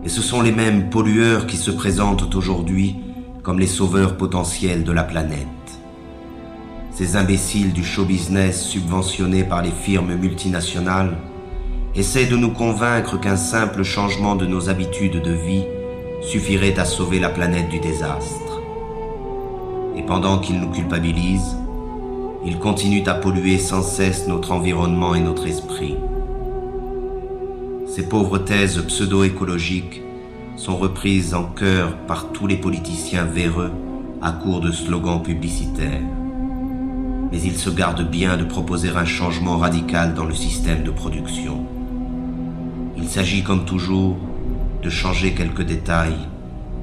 Et ce sont les mêmes pollueurs qui se présentent aujourd'hui comme les sauveurs potentiels de la planète. Ces imbéciles du show business subventionnés par les firmes multinationales essaient de nous convaincre qu'un simple changement de nos habitudes de vie suffirait à sauver la planète du désastre. Et pendant qu'ils nous culpabilisent, ils continuent à polluer sans cesse notre environnement et notre esprit. Ces pauvres thèses pseudo-écologiques sont reprises en chœur par tous les politiciens véreux à court de slogans publicitaires. Mais ils se gardent bien de proposer un changement radical dans le système de production. Il s'agit comme toujours de changer quelques détails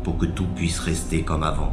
pour que tout puisse rester comme avant.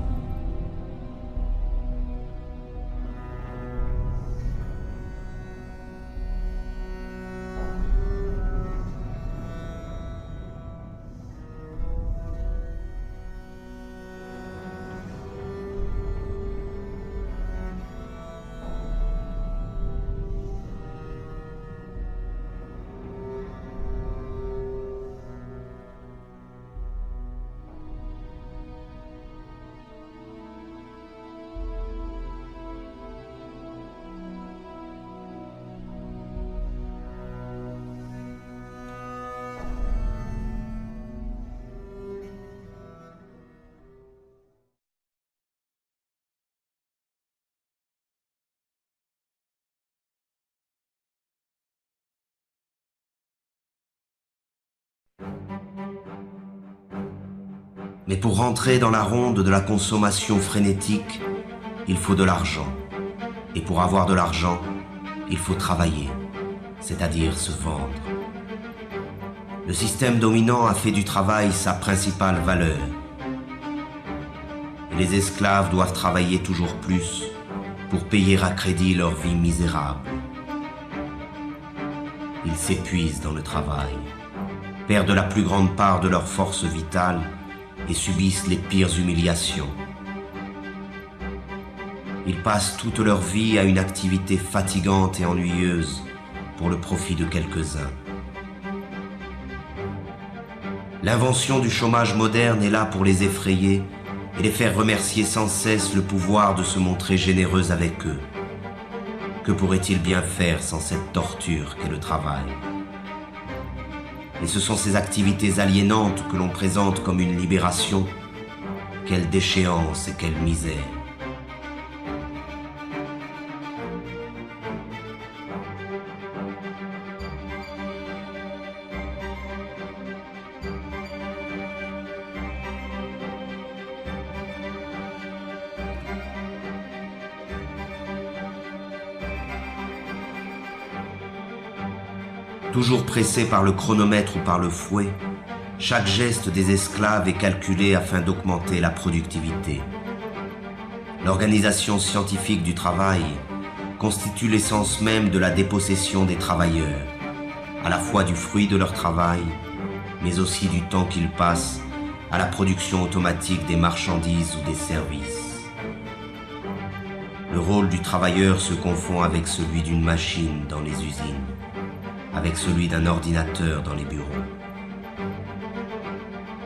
Mais pour rentrer dans la ronde de la consommation frénétique, il faut de l'argent. Et pour avoir de l'argent, il faut travailler, c'est-à-dire se vendre. Le système dominant a fait du travail sa principale valeur. Et les esclaves doivent travailler toujours plus pour payer à crédit leur vie misérable. Ils s'épuisent dans le travail, perdent la plus grande part de leur force vitale et subissent les pires humiliations. Ils passent toute leur vie à une activité fatigante et ennuyeuse pour le profit de quelques-uns. L'invention du chômage moderne est là pour les effrayer et les faire remercier sans cesse le pouvoir de se montrer généreux avec eux. Que pourraient-ils bien faire sans cette torture qu'est le travail? Et ce sont ces activités aliénantes que l'on présente comme une libération. Quelle déchéance et quelle misère! Toujours pressés par le chronomètre ou par le fouet, chaque geste des esclaves est calculé afin d'augmenter la productivité. L'organisation scientifique du travail constitue l'essence même de la dépossession des travailleurs, à la fois du fruit de leur travail, mais aussi du temps qu'ils passent à la production automatique des marchandises ou des services. Le rôle du travailleur se confond avec celui d'une machine dans les usines, avec celui d'un ordinateur dans les bureaux.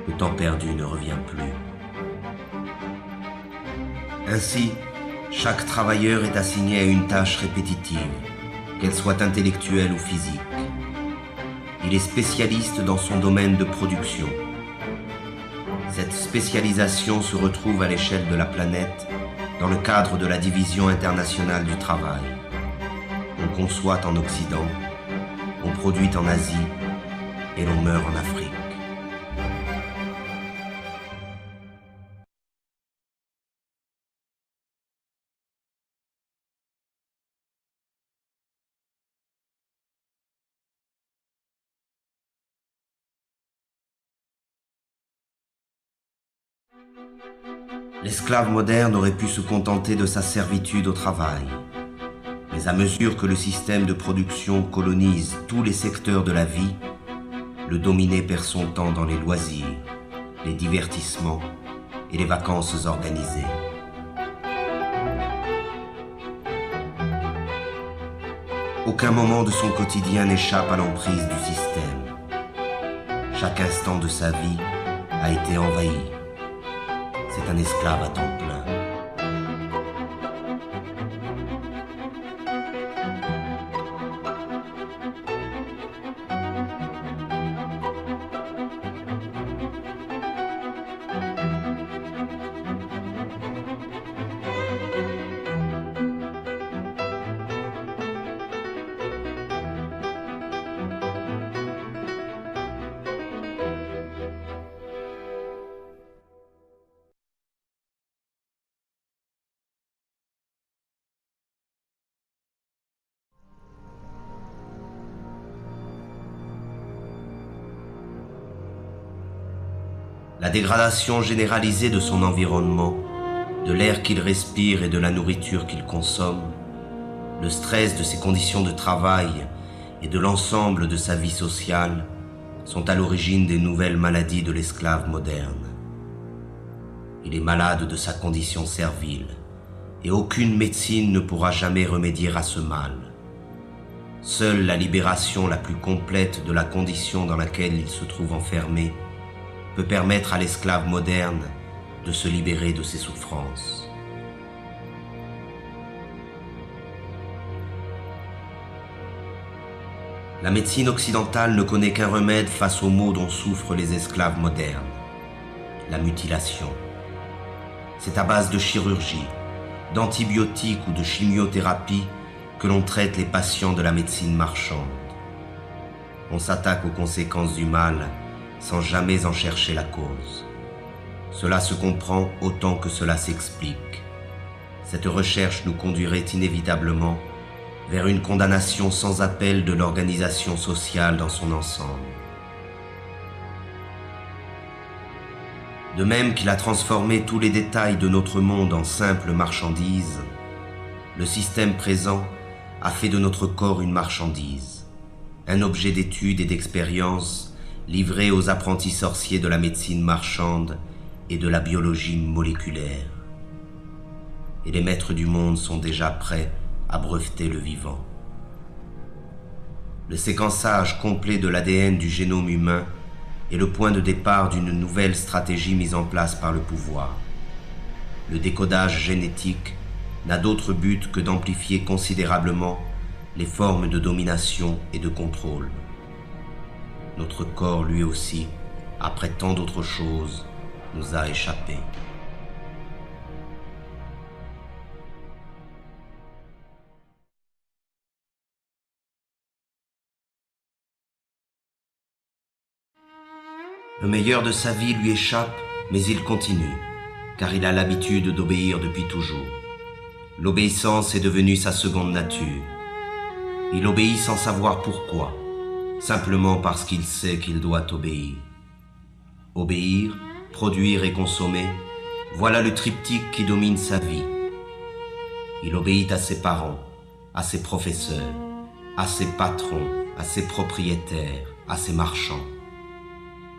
Le temps perdu ne revient plus. Ainsi, chaque travailleur est assigné à une tâche répétitive, qu'elle soit intellectuelle ou physique. Il est spécialiste dans son domaine de production. Cette spécialisation se retrouve à l'échelle de la planète dans le cadre de la Division internationale du travail. On conçoit en Occident, on produit en Asie et l'on meurt en Afrique. L'esclave moderne aurait pu se contenter de sa servitude au travail. Mais à mesure que le système de production colonise tous les secteurs de la vie, le dominé perd son temps dans les loisirs, les divertissements et les vacances organisées. Aucun moment de son quotidien n'échappe à l'emprise du système. Chaque instant de sa vie a été envahi. C'est un esclave à temps plein. La dégradation généralisée de son environnement, de l'air qu'il respire et de la nourriture qu'il consomme, le stress de ses conditions de travail et de l'ensemble de sa vie sociale sont à l'origine des nouvelles maladies de l'esclave moderne. Il est malade de sa condition servile et aucune médecine ne pourra jamais remédier à ce mal. Seule la libération la plus complète de la condition dans laquelle il se trouve enfermé peut permettre à l'esclave moderne de se libérer de ses souffrances. La médecine occidentale ne connaît qu'un remède face aux maux dont souffrent les esclaves modernes, la mutilation. C'est à base de chirurgie, d'antibiotiques ou de chimiothérapie que l'on traite les patients de la médecine marchande. On s'attaque aux conséquences du mal sans jamais en chercher la cause. Cela se comprend autant que cela s'explique. Cette recherche nous conduirait inévitablement vers une condamnation sans appel de l'organisation sociale dans son ensemble. De même qu'il a transformé tous les détails de notre monde en simples marchandises, le système présent a fait de notre corps une marchandise, un objet d'étude et d'expérience livré aux apprentis sorciers de la médecine marchande et de la biologie moléculaire. Et les maîtres du monde sont déjà prêts à breveter le vivant. Le séquençage complet de l'ADN du génome humain est le point de départ d'une nouvelle stratégie mise en place par le pouvoir. Le décodage génétique n'a d'autre but que d'amplifier considérablement les formes de domination et de contrôle. Notre corps, lui aussi, après tant d'autres choses, nous a échappé. Le meilleur de sa vie lui échappe, mais il continue, car il a l'habitude d'obéir depuis toujours. L'obéissance est devenue sa seconde nature. Il obéit sans savoir pourquoi, simplement parce qu'il sait qu'il doit obéir. Obéir, produire et consommer, voilà le triptyque qui domine sa vie. Il obéit à ses parents, à ses professeurs, à ses patrons, à ses propriétaires, à ses marchands.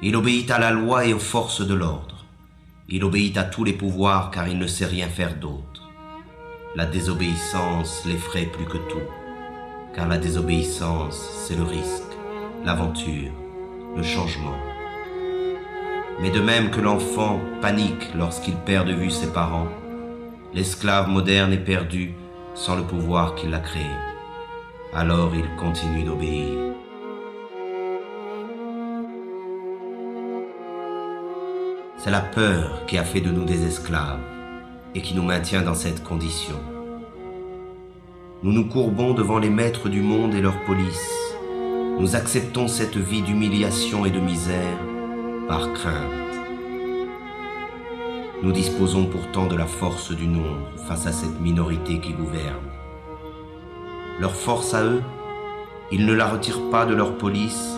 Il obéit à la loi et aux forces de l'ordre. Il obéit à tous les pouvoirs car il ne sait rien faire d'autre. La désobéissance l'effraie plus que tout, car la désobéissance, c'est le risque, l'aventure, le changement. Mais de même que l'enfant panique lorsqu'il perd de vue ses parents, l'esclave moderne est perdu sans le pouvoir qui l'a créé. Alors il continue d'obéir. C'est la peur qui a fait de nous des esclaves et qui nous maintient dans cette condition. Nous nous courbons devant les maîtres du monde et leur police. Nous acceptons cette vie d'humiliation et de misère par crainte. Nous disposons pourtant de la force du nombre face à cette minorité qui gouverne. Leur force à eux, ils ne la retirent pas de leur police,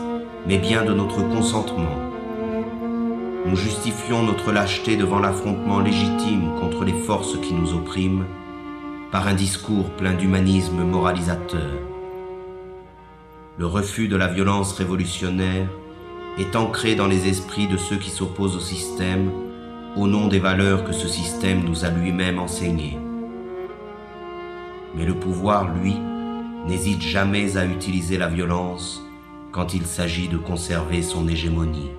mais bien de notre consentement. Nous justifions notre lâcheté devant l'affrontement légitime contre les forces qui nous oppriment par un discours plein d'humanisme moralisateur. Le refus de la violence révolutionnaire est ancré dans les esprits de ceux qui s'opposent au système au nom des valeurs que ce système nous a lui-même enseignées. Mais le pouvoir, lui, n'hésite jamais à utiliser la violence quand il s'agit de conserver son hégémonie.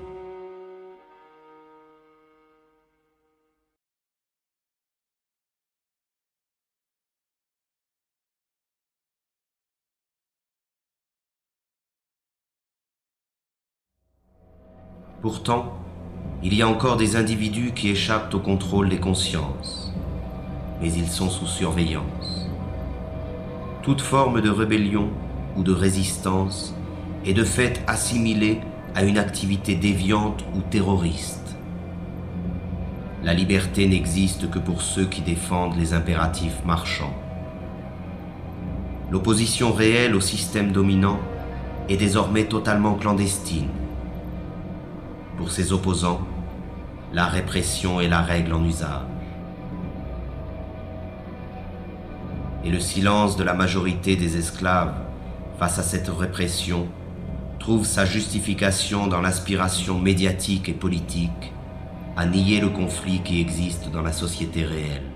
Pourtant, il y a encore des individus qui échappent au contrôle des consciences, mais ils sont sous surveillance. Toute forme de rébellion ou de résistance est de fait assimilée à une activité déviante ou terroriste. La liberté n'existe que pour ceux qui défendent les impératifs marchands. L'opposition réelle au système dominant est désormais totalement clandestine. Pour ses opposants, la répression est la règle en usage. Et le silence de la majorité des esclaves face à cette répression trouve sa justification dans l'aspiration médiatique et politique à nier le conflit qui existe dans la société réelle.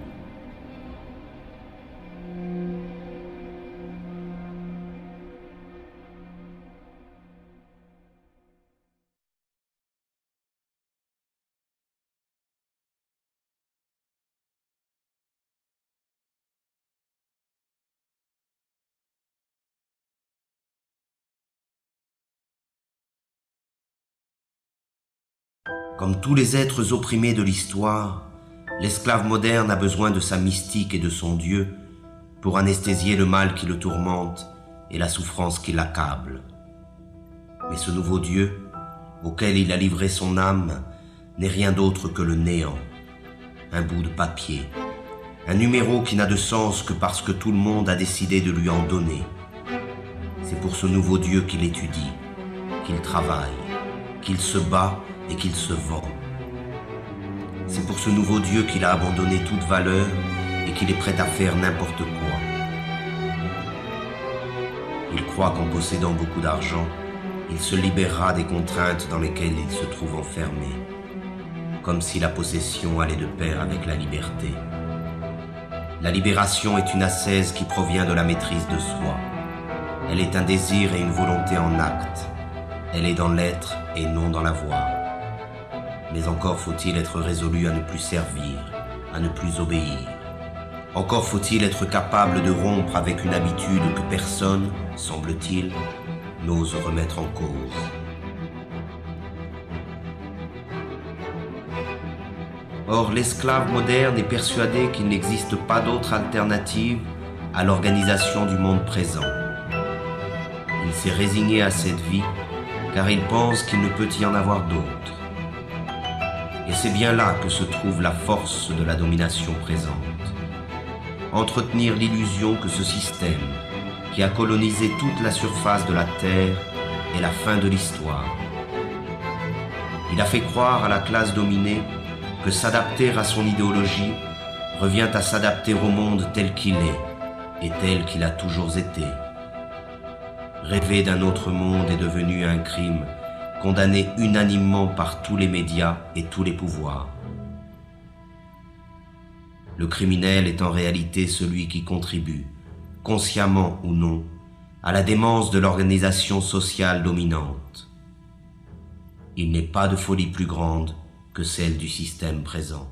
Comme tous les êtres opprimés de l'histoire, l'esclave moderne a besoin de sa mystique et de son Dieu pour anesthésier le mal qui le tourmente et la souffrance qui l'accable. Mais ce nouveau Dieu, auquel il a livré son âme, n'est rien d'autre que le néant, un bout de papier, un numéro qui n'a de sens que parce que tout le monde a décidé de lui en donner. C'est pour ce nouveau Dieu qu'il étudie, qu'il travaille, qu'il se bat et qu'il se vend. C'est pour ce nouveau Dieu qu'il a abandonné toute valeur et qu'il est prêt à faire n'importe quoi. Il croit qu'en possédant beaucoup d'argent, il se libérera des contraintes dans lesquelles il se trouve enfermé, comme si la possession allait de pair avec la liberté. La libération est une ascèse qui provient de la maîtrise de soi. Elle est un désir et une volonté en acte. Elle est dans l'être et non dans la voix. Mais encore faut-il être résolu à ne plus servir, à ne plus obéir. Encore faut-il être capable de rompre avec une habitude que personne, semble-t-il, n'ose remettre en cause. Or, l'esclave moderne est persuadé qu'il n'existe pas d'autre alternative à l'organisation du monde présent. Il s'est résigné à cette vie car il pense qu'il ne peut y en avoir d'autre. Et c'est bien là que se trouve la force de la domination présente. Entretenir l'illusion que ce système, qui a colonisé toute la surface de la Terre, est la fin de l'histoire. Il a fait croire à la classe dominée que s'adapter à son idéologie revient à s'adapter au monde tel qu'il est et tel qu'il a toujours été. Rêver d'un autre monde est devenu un crime condamné unanimement par tous les médias et tous les pouvoirs. Le criminel est en réalité celui qui contribue, consciemment ou non, à la démence de l'organisation sociale dominante. Il n'est pas de folie plus grande que celle du système présent.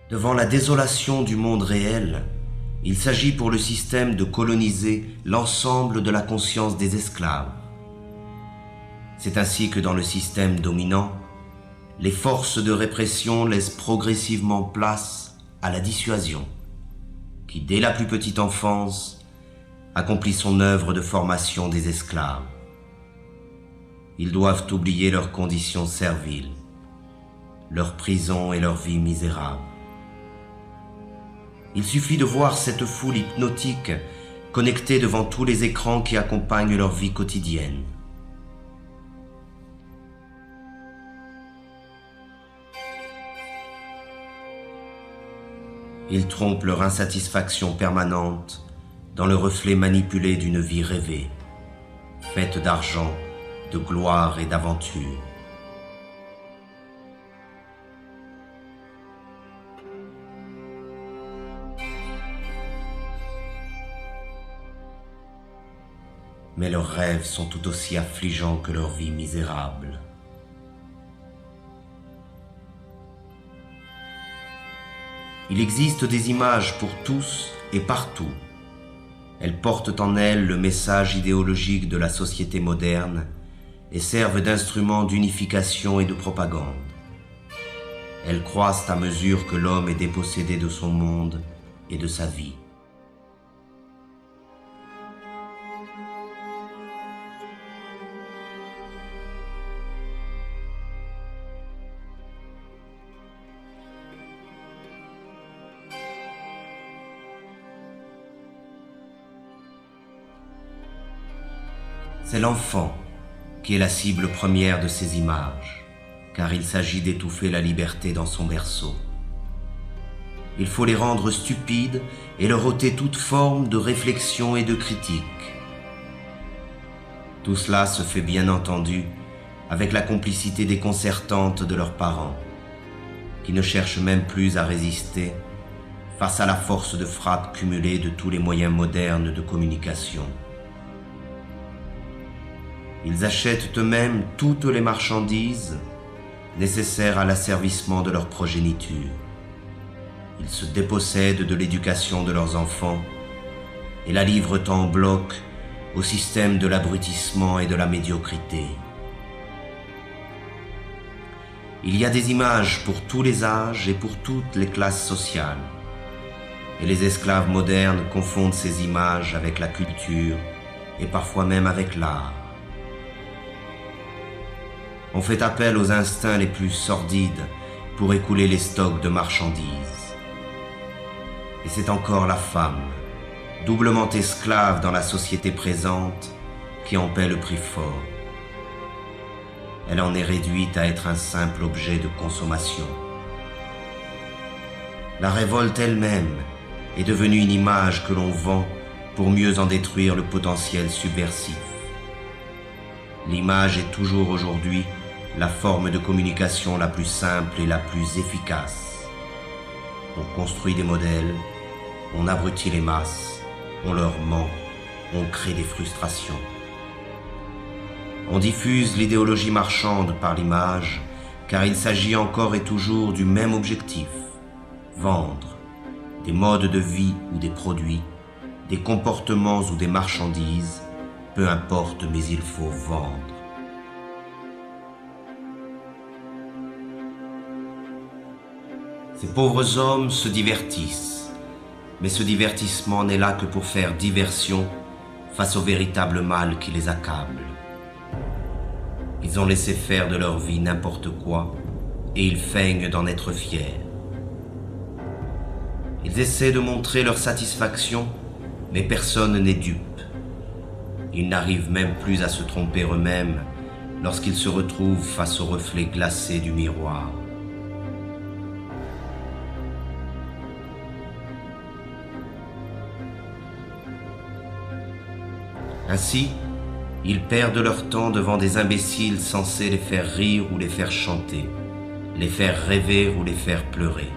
Devant la désolation du monde réel, il s'agit pour le système de coloniser l'ensemble de la conscience des esclaves. C'est ainsi que dans le système dominant, les forces de répression laissent progressivement place à la dissuasion, qui, dès la plus petite enfance, accomplit son œuvre de formation des esclaves. Ils doivent oublier leurs conditions serviles, leur prison et leur vie misérable. Il suffit de voir cette foule hypnotique connectée devant tous les écrans qui accompagnent leur vie quotidienne. Ils trompent leur insatisfaction permanente dans le reflet manipulé d'une vie rêvée, faite d'argent, de gloire et d'aventure. Mais leurs rêves sont tout aussi affligeants que leur vie misérable. Il existe des images pour tous et partout. Elles portent en elles le message idéologique de la société moderne et servent d'instruments d'unification et de propagande. Elles croissent à mesure que l'homme est dépossédé de son monde et de sa vie. C'est l'enfant qui est la cible première de ces images, car il s'agit d'étouffer la liberté dans son berceau. Il faut les rendre stupides et leur ôter toute forme de réflexion et de critique. Tout cela se fait bien entendu avec la complicité déconcertante de leurs parents, qui ne cherchent même plus à résister face à la force de frappe cumulée de tous les moyens modernes de communication. Ils achètent eux-mêmes toutes les marchandises nécessaires à l'asservissement de leur progéniture. Ils se dépossèdent de l'éducation de leurs enfants et la livrent en bloc au système de l'abrutissement et de la médiocrité. Il y a des images pour tous les âges et pour toutes les classes sociales. Et les esclaves modernes confondent ces images avec la culture et parfois même avec l'art. On fait appel aux instincts les plus sordides pour écouler les stocks de marchandises. Et c'est encore la femme, doublement esclave dans la société présente, qui en paie le prix fort. Elle en est réduite à être un simple objet de consommation. La révolte elle-même est devenue une image que l'on vend pour mieux en détruire le potentiel subversif. L'image est toujours aujourd'hui la forme de communication la plus simple et la plus efficace. On construit des modèles, on abrutit les masses, on leur ment, on crée des frustrations. On diffuse l'idéologie marchande par l'image, car il s'agit encore et toujours du même objectif, vendre des modes de vie ou des produits, des comportements ou des marchandises, peu importe, mais il faut vendre. Ces pauvres hommes se divertissent, mais ce divertissement n'est là que pour faire diversion face au véritable mal qui les accable. Ils ont laissé faire de leur vie n'importe quoi et ils feignent d'en être fiers. Ils essaient de montrer leur satisfaction, mais personne n'est dupe. Ils n'arrivent même plus à se tromper eux-mêmes lorsqu'ils se retrouvent face au reflet glacé du miroir. Ainsi, ils perdent leur temps devant des imbéciles censés les faire rire ou les faire chanter, les faire rêver ou les faire pleurer.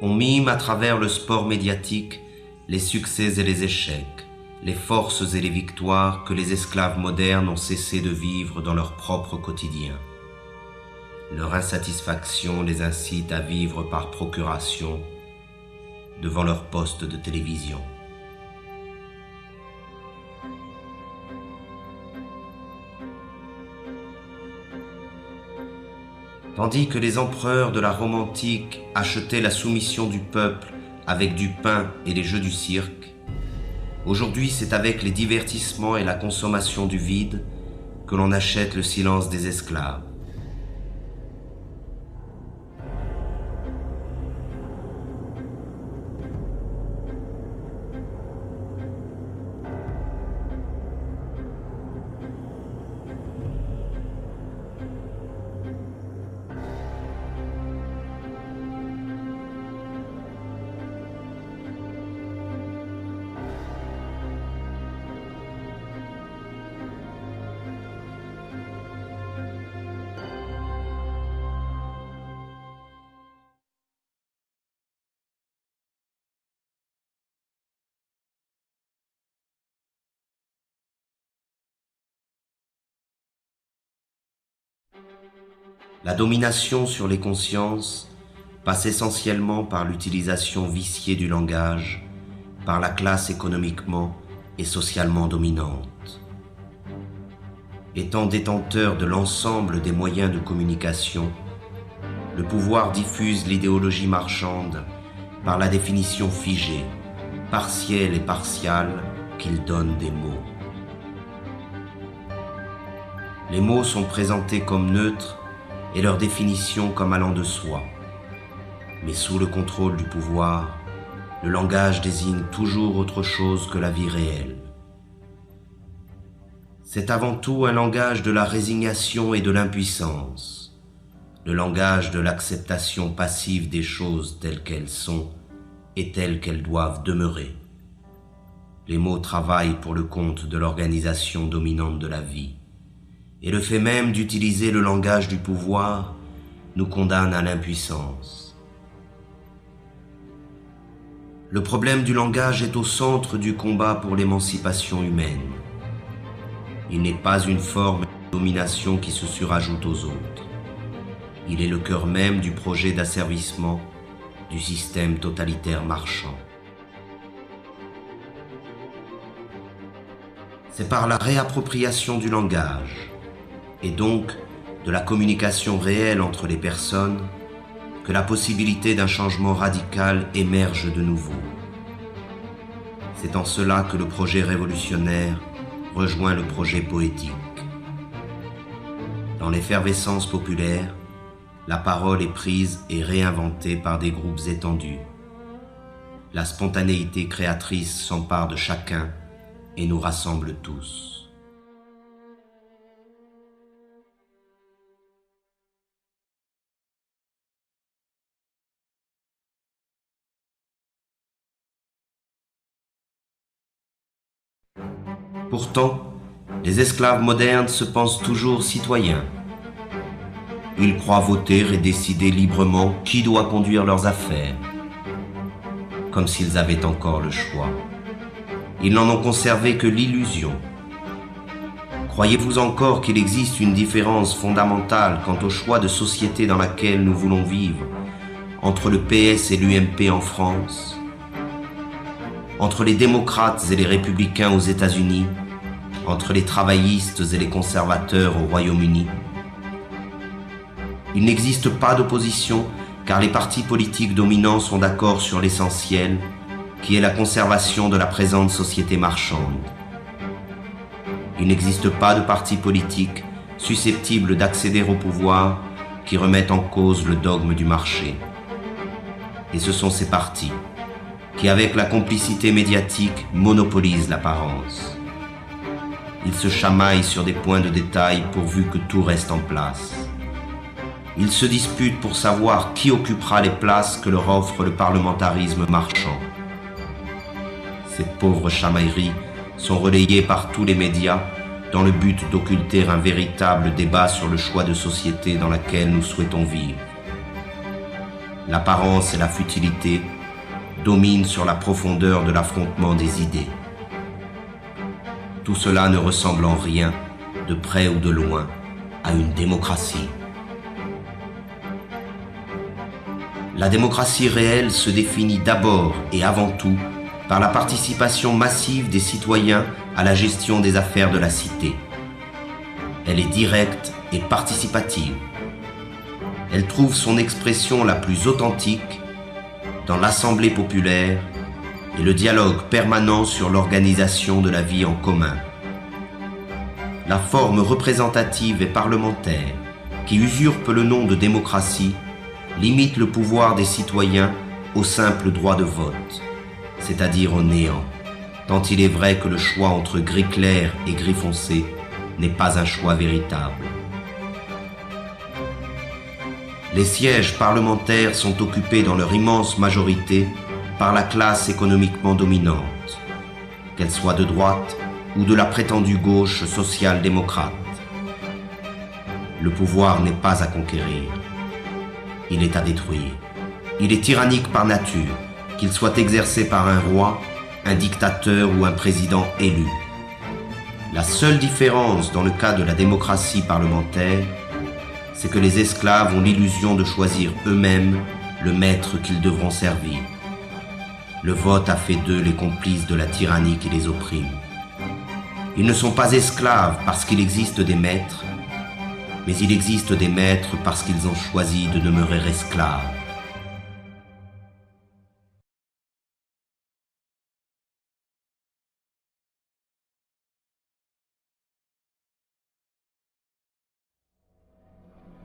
On mime à travers le sport médiatique les succès et les échecs, les forces et les victoires que les esclaves modernes ont cessé de vivre dans leur propre quotidien. Leur insatisfaction les incite à vivre par procuration devant leur poste de télévision. Tandis que les empereurs de la Rome antique achetaient la soumission du peuple avec du pain et les jeux du cirque, aujourd'hui, c'est avec les divertissements et la consommation du vide que l'on achète le silence des esclaves. La domination sur les consciences passe essentiellement par l'utilisation viciée du langage, par la classe économiquement et socialement dominante. Étant détenteur de l'ensemble des moyens de communication, le pouvoir diffuse l'idéologie marchande par la définition figée, partielle et partiale qu'il donne des mots. Les mots sont présentés comme neutres et leur définition comme allant de soi. Mais sous le contrôle du pouvoir, le langage désigne toujours autre chose que la vie réelle. C'est avant tout un langage de la résignation et de l'impuissance, le langage de l'acceptation passive des choses telles qu'elles sont et telles qu'elles doivent demeurer. Les mots travaillent pour le compte de l'organisation dominante de la vie. Et le fait même d'utiliser le langage du pouvoir nous condamne à l'impuissance. Le problème du langage est au centre du combat pour l'émancipation humaine. Il n'est pas une forme de domination qui se surajoute aux autres. Il est le cœur même du projet d'asservissement du système totalitaire marchand. C'est par la réappropriation du langage, et donc de la communication réelle entre les personnes, que la possibilité d'un changement radical émerge de nouveau. C'est en cela que le projet révolutionnaire rejoint le projet poétique. Dans l'effervescence populaire, la parole est prise et réinventée par des groupes étendus. La spontanéité créatrice s'empare de chacun et nous rassemble tous. Pourtant, les esclaves modernes se pensent toujours citoyens. Ils croient voter et décider librement qui doit conduire leurs affaires, comme s'ils avaient encore le choix. Ils n'en ont conservé que l'illusion. Croyez-vous encore qu'il existe une différence fondamentale quant au choix de société dans laquelle nous voulons vivre entre le PS et l'UMP en France, entre les démocrates et les républicains aux États-Unis, entre les travaillistes et les conservateurs au Royaume-Uni? Il n'existe pas d'opposition car les partis politiques dominants sont d'accord sur l'essentiel, qui est la conservation de la présente société marchande. Il n'existe pas de parti politique susceptible d'accéder au pouvoir qui remettent en cause le dogme du marché. Et ce sont ces partis qui, avec la complicité médiatique, monopolisent l'apparence. Ils se chamaillent sur des points de détail pourvu que tout reste en place. Ils se disputent pour savoir qui occupera les places que leur offre le parlementarisme marchand. Ces pauvres chamailleries sont relayées par tous les médias dans le but d'occulter un véritable débat sur le choix de société dans laquelle nous souhaitons vivre. L'apparence et la futilité dominent sur la profondeur de l'affrontement des idées. Tout cela ne ressemble en rien, de près ou de loin, à une démocratie. La démocratie réelle se définit d'abord et avant tout par la participation massive des citoyens à la gestion des affaires de la cité. Elle est directe et participative. Elle trouve son expression la plus authentique dans l'assemblée populaire et le dialogue permanent sur l'organisation de la vie en commun. La forme représentative et parlementaire, qui usurpe le nom de démocratie, limite le pouvoir des citoyens au simple droit de vote, c'est-à-dire au néant, tant il est vrai que le choix entre gris clair et gris foncé n'est pas un choix véritable. Les sièges parlementaires sont occupés dans leur immense majorité par la classe économiquement dominante, qu'elle soit de droite ou de la prétendue gauche social-démocrate. Le pouvoir n'est pas à conquérir, il est à détruire. Il est tyrannique par nature, qu'il soit exercé par un roi, un dictateur ou un président élu. La seule différence dans le cas de la démocratie parlementaire, c'est que les esclaves ont l'illusion de choisir eux-mêmes le maître qu'ils devront servir. Le vote a fait d'eux les complices de la tyrannie qui les opprime. Ils ne sont pas esclaves parce qu'il existe des maîtres, mais il existe des maîtres parce qu'ils ont choisi de demeurer esclaves.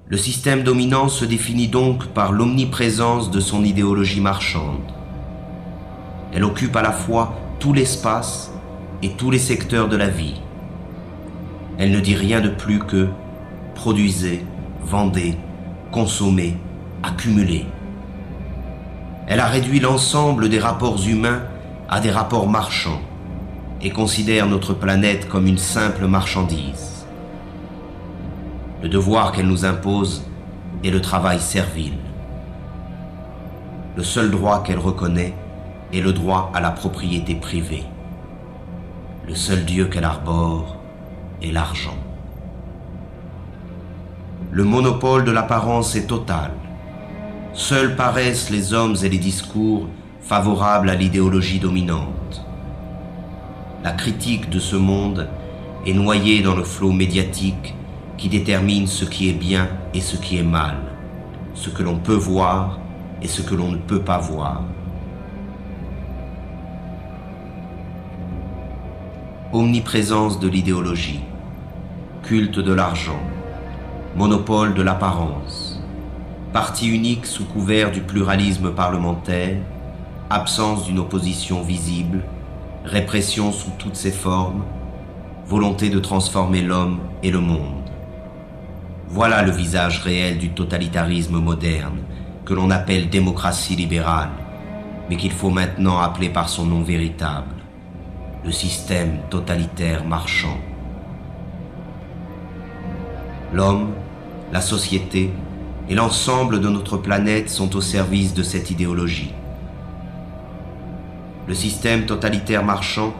Le système dominant se définit donc par l'omniprésence de son idéologie marchande. Elle occupe à la fois tout l'espace et tous les secteurs de la vie. Elle ne dit rien de plus que produisez, vendez, consommez, accumulez. Elle a réduit l'ensemble des rapports humains à des rapports marchands et considère notre planète comme une simple marchandise. Le devoir qu'elle nous impose est le travail servile. Le seul droit qu'elle reconnaît est le droit à la propriété privée. Le seul Dieu qu'elle arbore est l'argent. Le monopole de l'apparence est total. Seuls paraissent les hommes et les discours favorables à l'idéologie dominante. La critique de ce monde est noyée dans le flot médiatique qui détermine ce qui est bien et ce qui est mal, ce que l'on peut voir et ce que l'on ne peut pas voir. Omniprésence de l'idéologie, culte de l'argent, monopole de l'apparence, parti unique sous couvert du pluralisme parlementaire, absence d'une opposition visible, répression sous toutes ses formes, volonté de transformer l'homme et le monde. Voilà le visage réel du totalitarisme moderne, que l'on appelle démocratie libérale, mais qu'il faut maintenant appeler par son nom véritable, le système totalitaire marchand. L'homme, la société et l'ensemble de notre planète sont au service de cette idéologie. Le système totalitaire marchand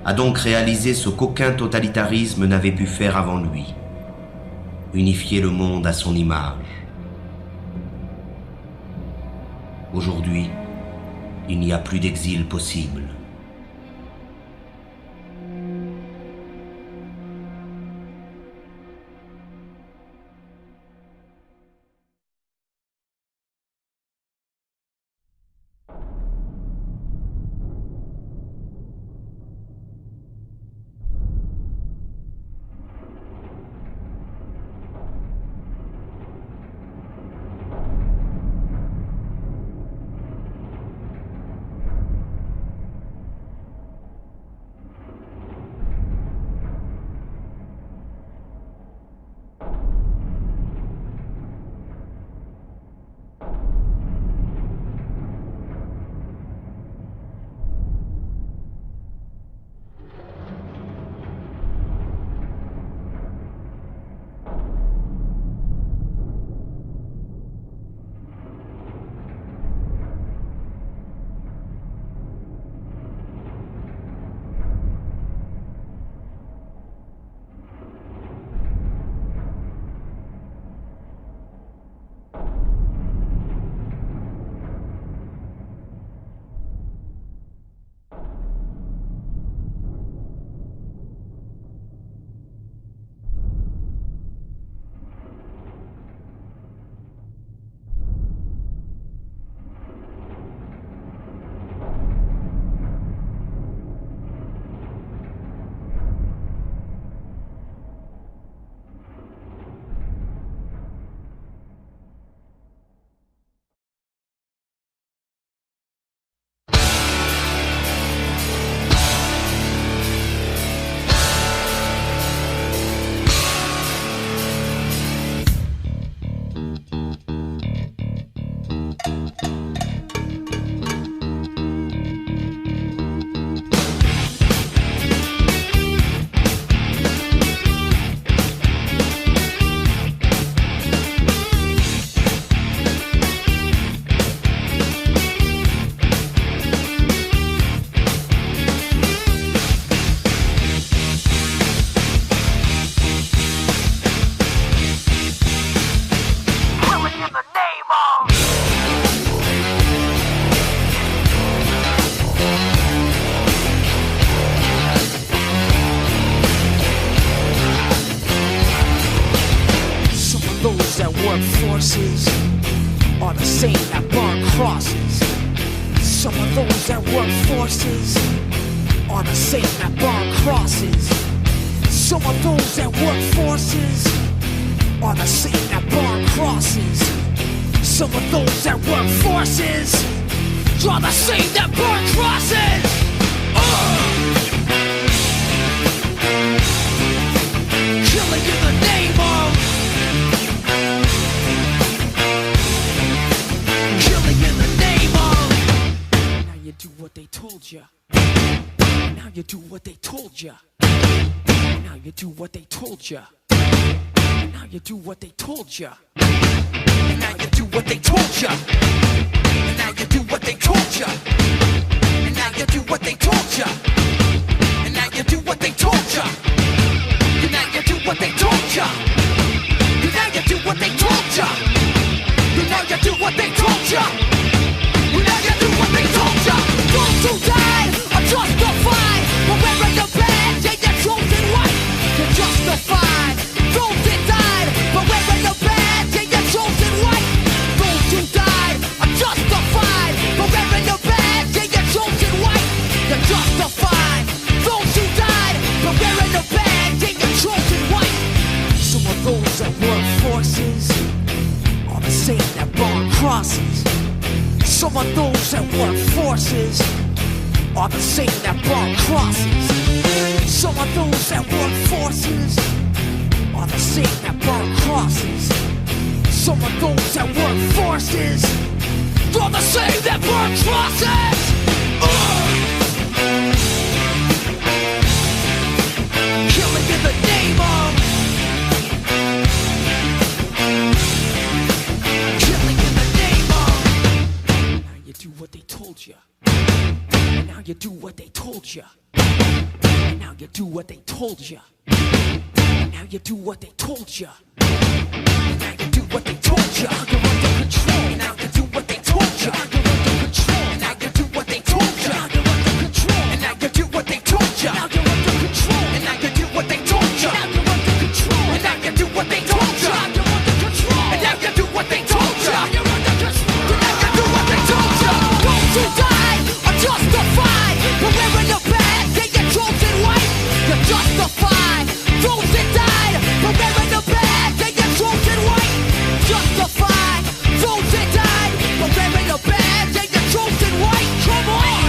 a donc réalisé ce qu'aucun totalitarisme n'avait pu faire avant lui: unifier le monde à son image. Aujourd'hui, il n'y a plus d'exil possible. forces are the same that burn crosses. Some of those that work forces are the same that burn crosses. Some of those that work forces are the same that burn crosses. Some of those that work forces are the same that burn crosses. Killing in the name of, killing in the name of. Now you do what they told ya. Now you do what they told ya. Now you do what they told ya. Now you do what they told ya. Now you do what they told ya. Now you do what they told ya. And now you do what they told ya. And now you do what they told ya. And now you do what they told ya. And now you do what they told ya. And now you do what they told ya. And now you do what they told ya. Those who died are justified for wearing the badge and you're chosen white. You're justified. Those that died for wearing the badge and you're chosen white. Those who died are justified for wearing the badge and you're chosen white. You're justified. Those who died for wearing the badge and you're chosen white. Some of those that work forces are the same that burn crosses. Some of those that work forces are the same that burn crosses. Some of those that work forces are the same that burn crosses. Some of those that work forces are the same that burn crosses. told you. And now you do what they told you. And now you do what they told you. And now you do what they told you. And now you do what they told you. You're under control. And now you do what they told you. You're under control. And now you do what they told you. You're under control. And now you do what they told you. Now you're under control. And now you do what they told you. Now you're under control. And now you do what they told you. You're under control. And now you do what they told you. You're under control. And now you do what they told you. Those who died are justified. But wearing the bad, they get chosen white. You're justified. Those that died, but wearing the bad, they get chosen white. Justified. Those that died, but wearing the bad, they get chosen white. Come on.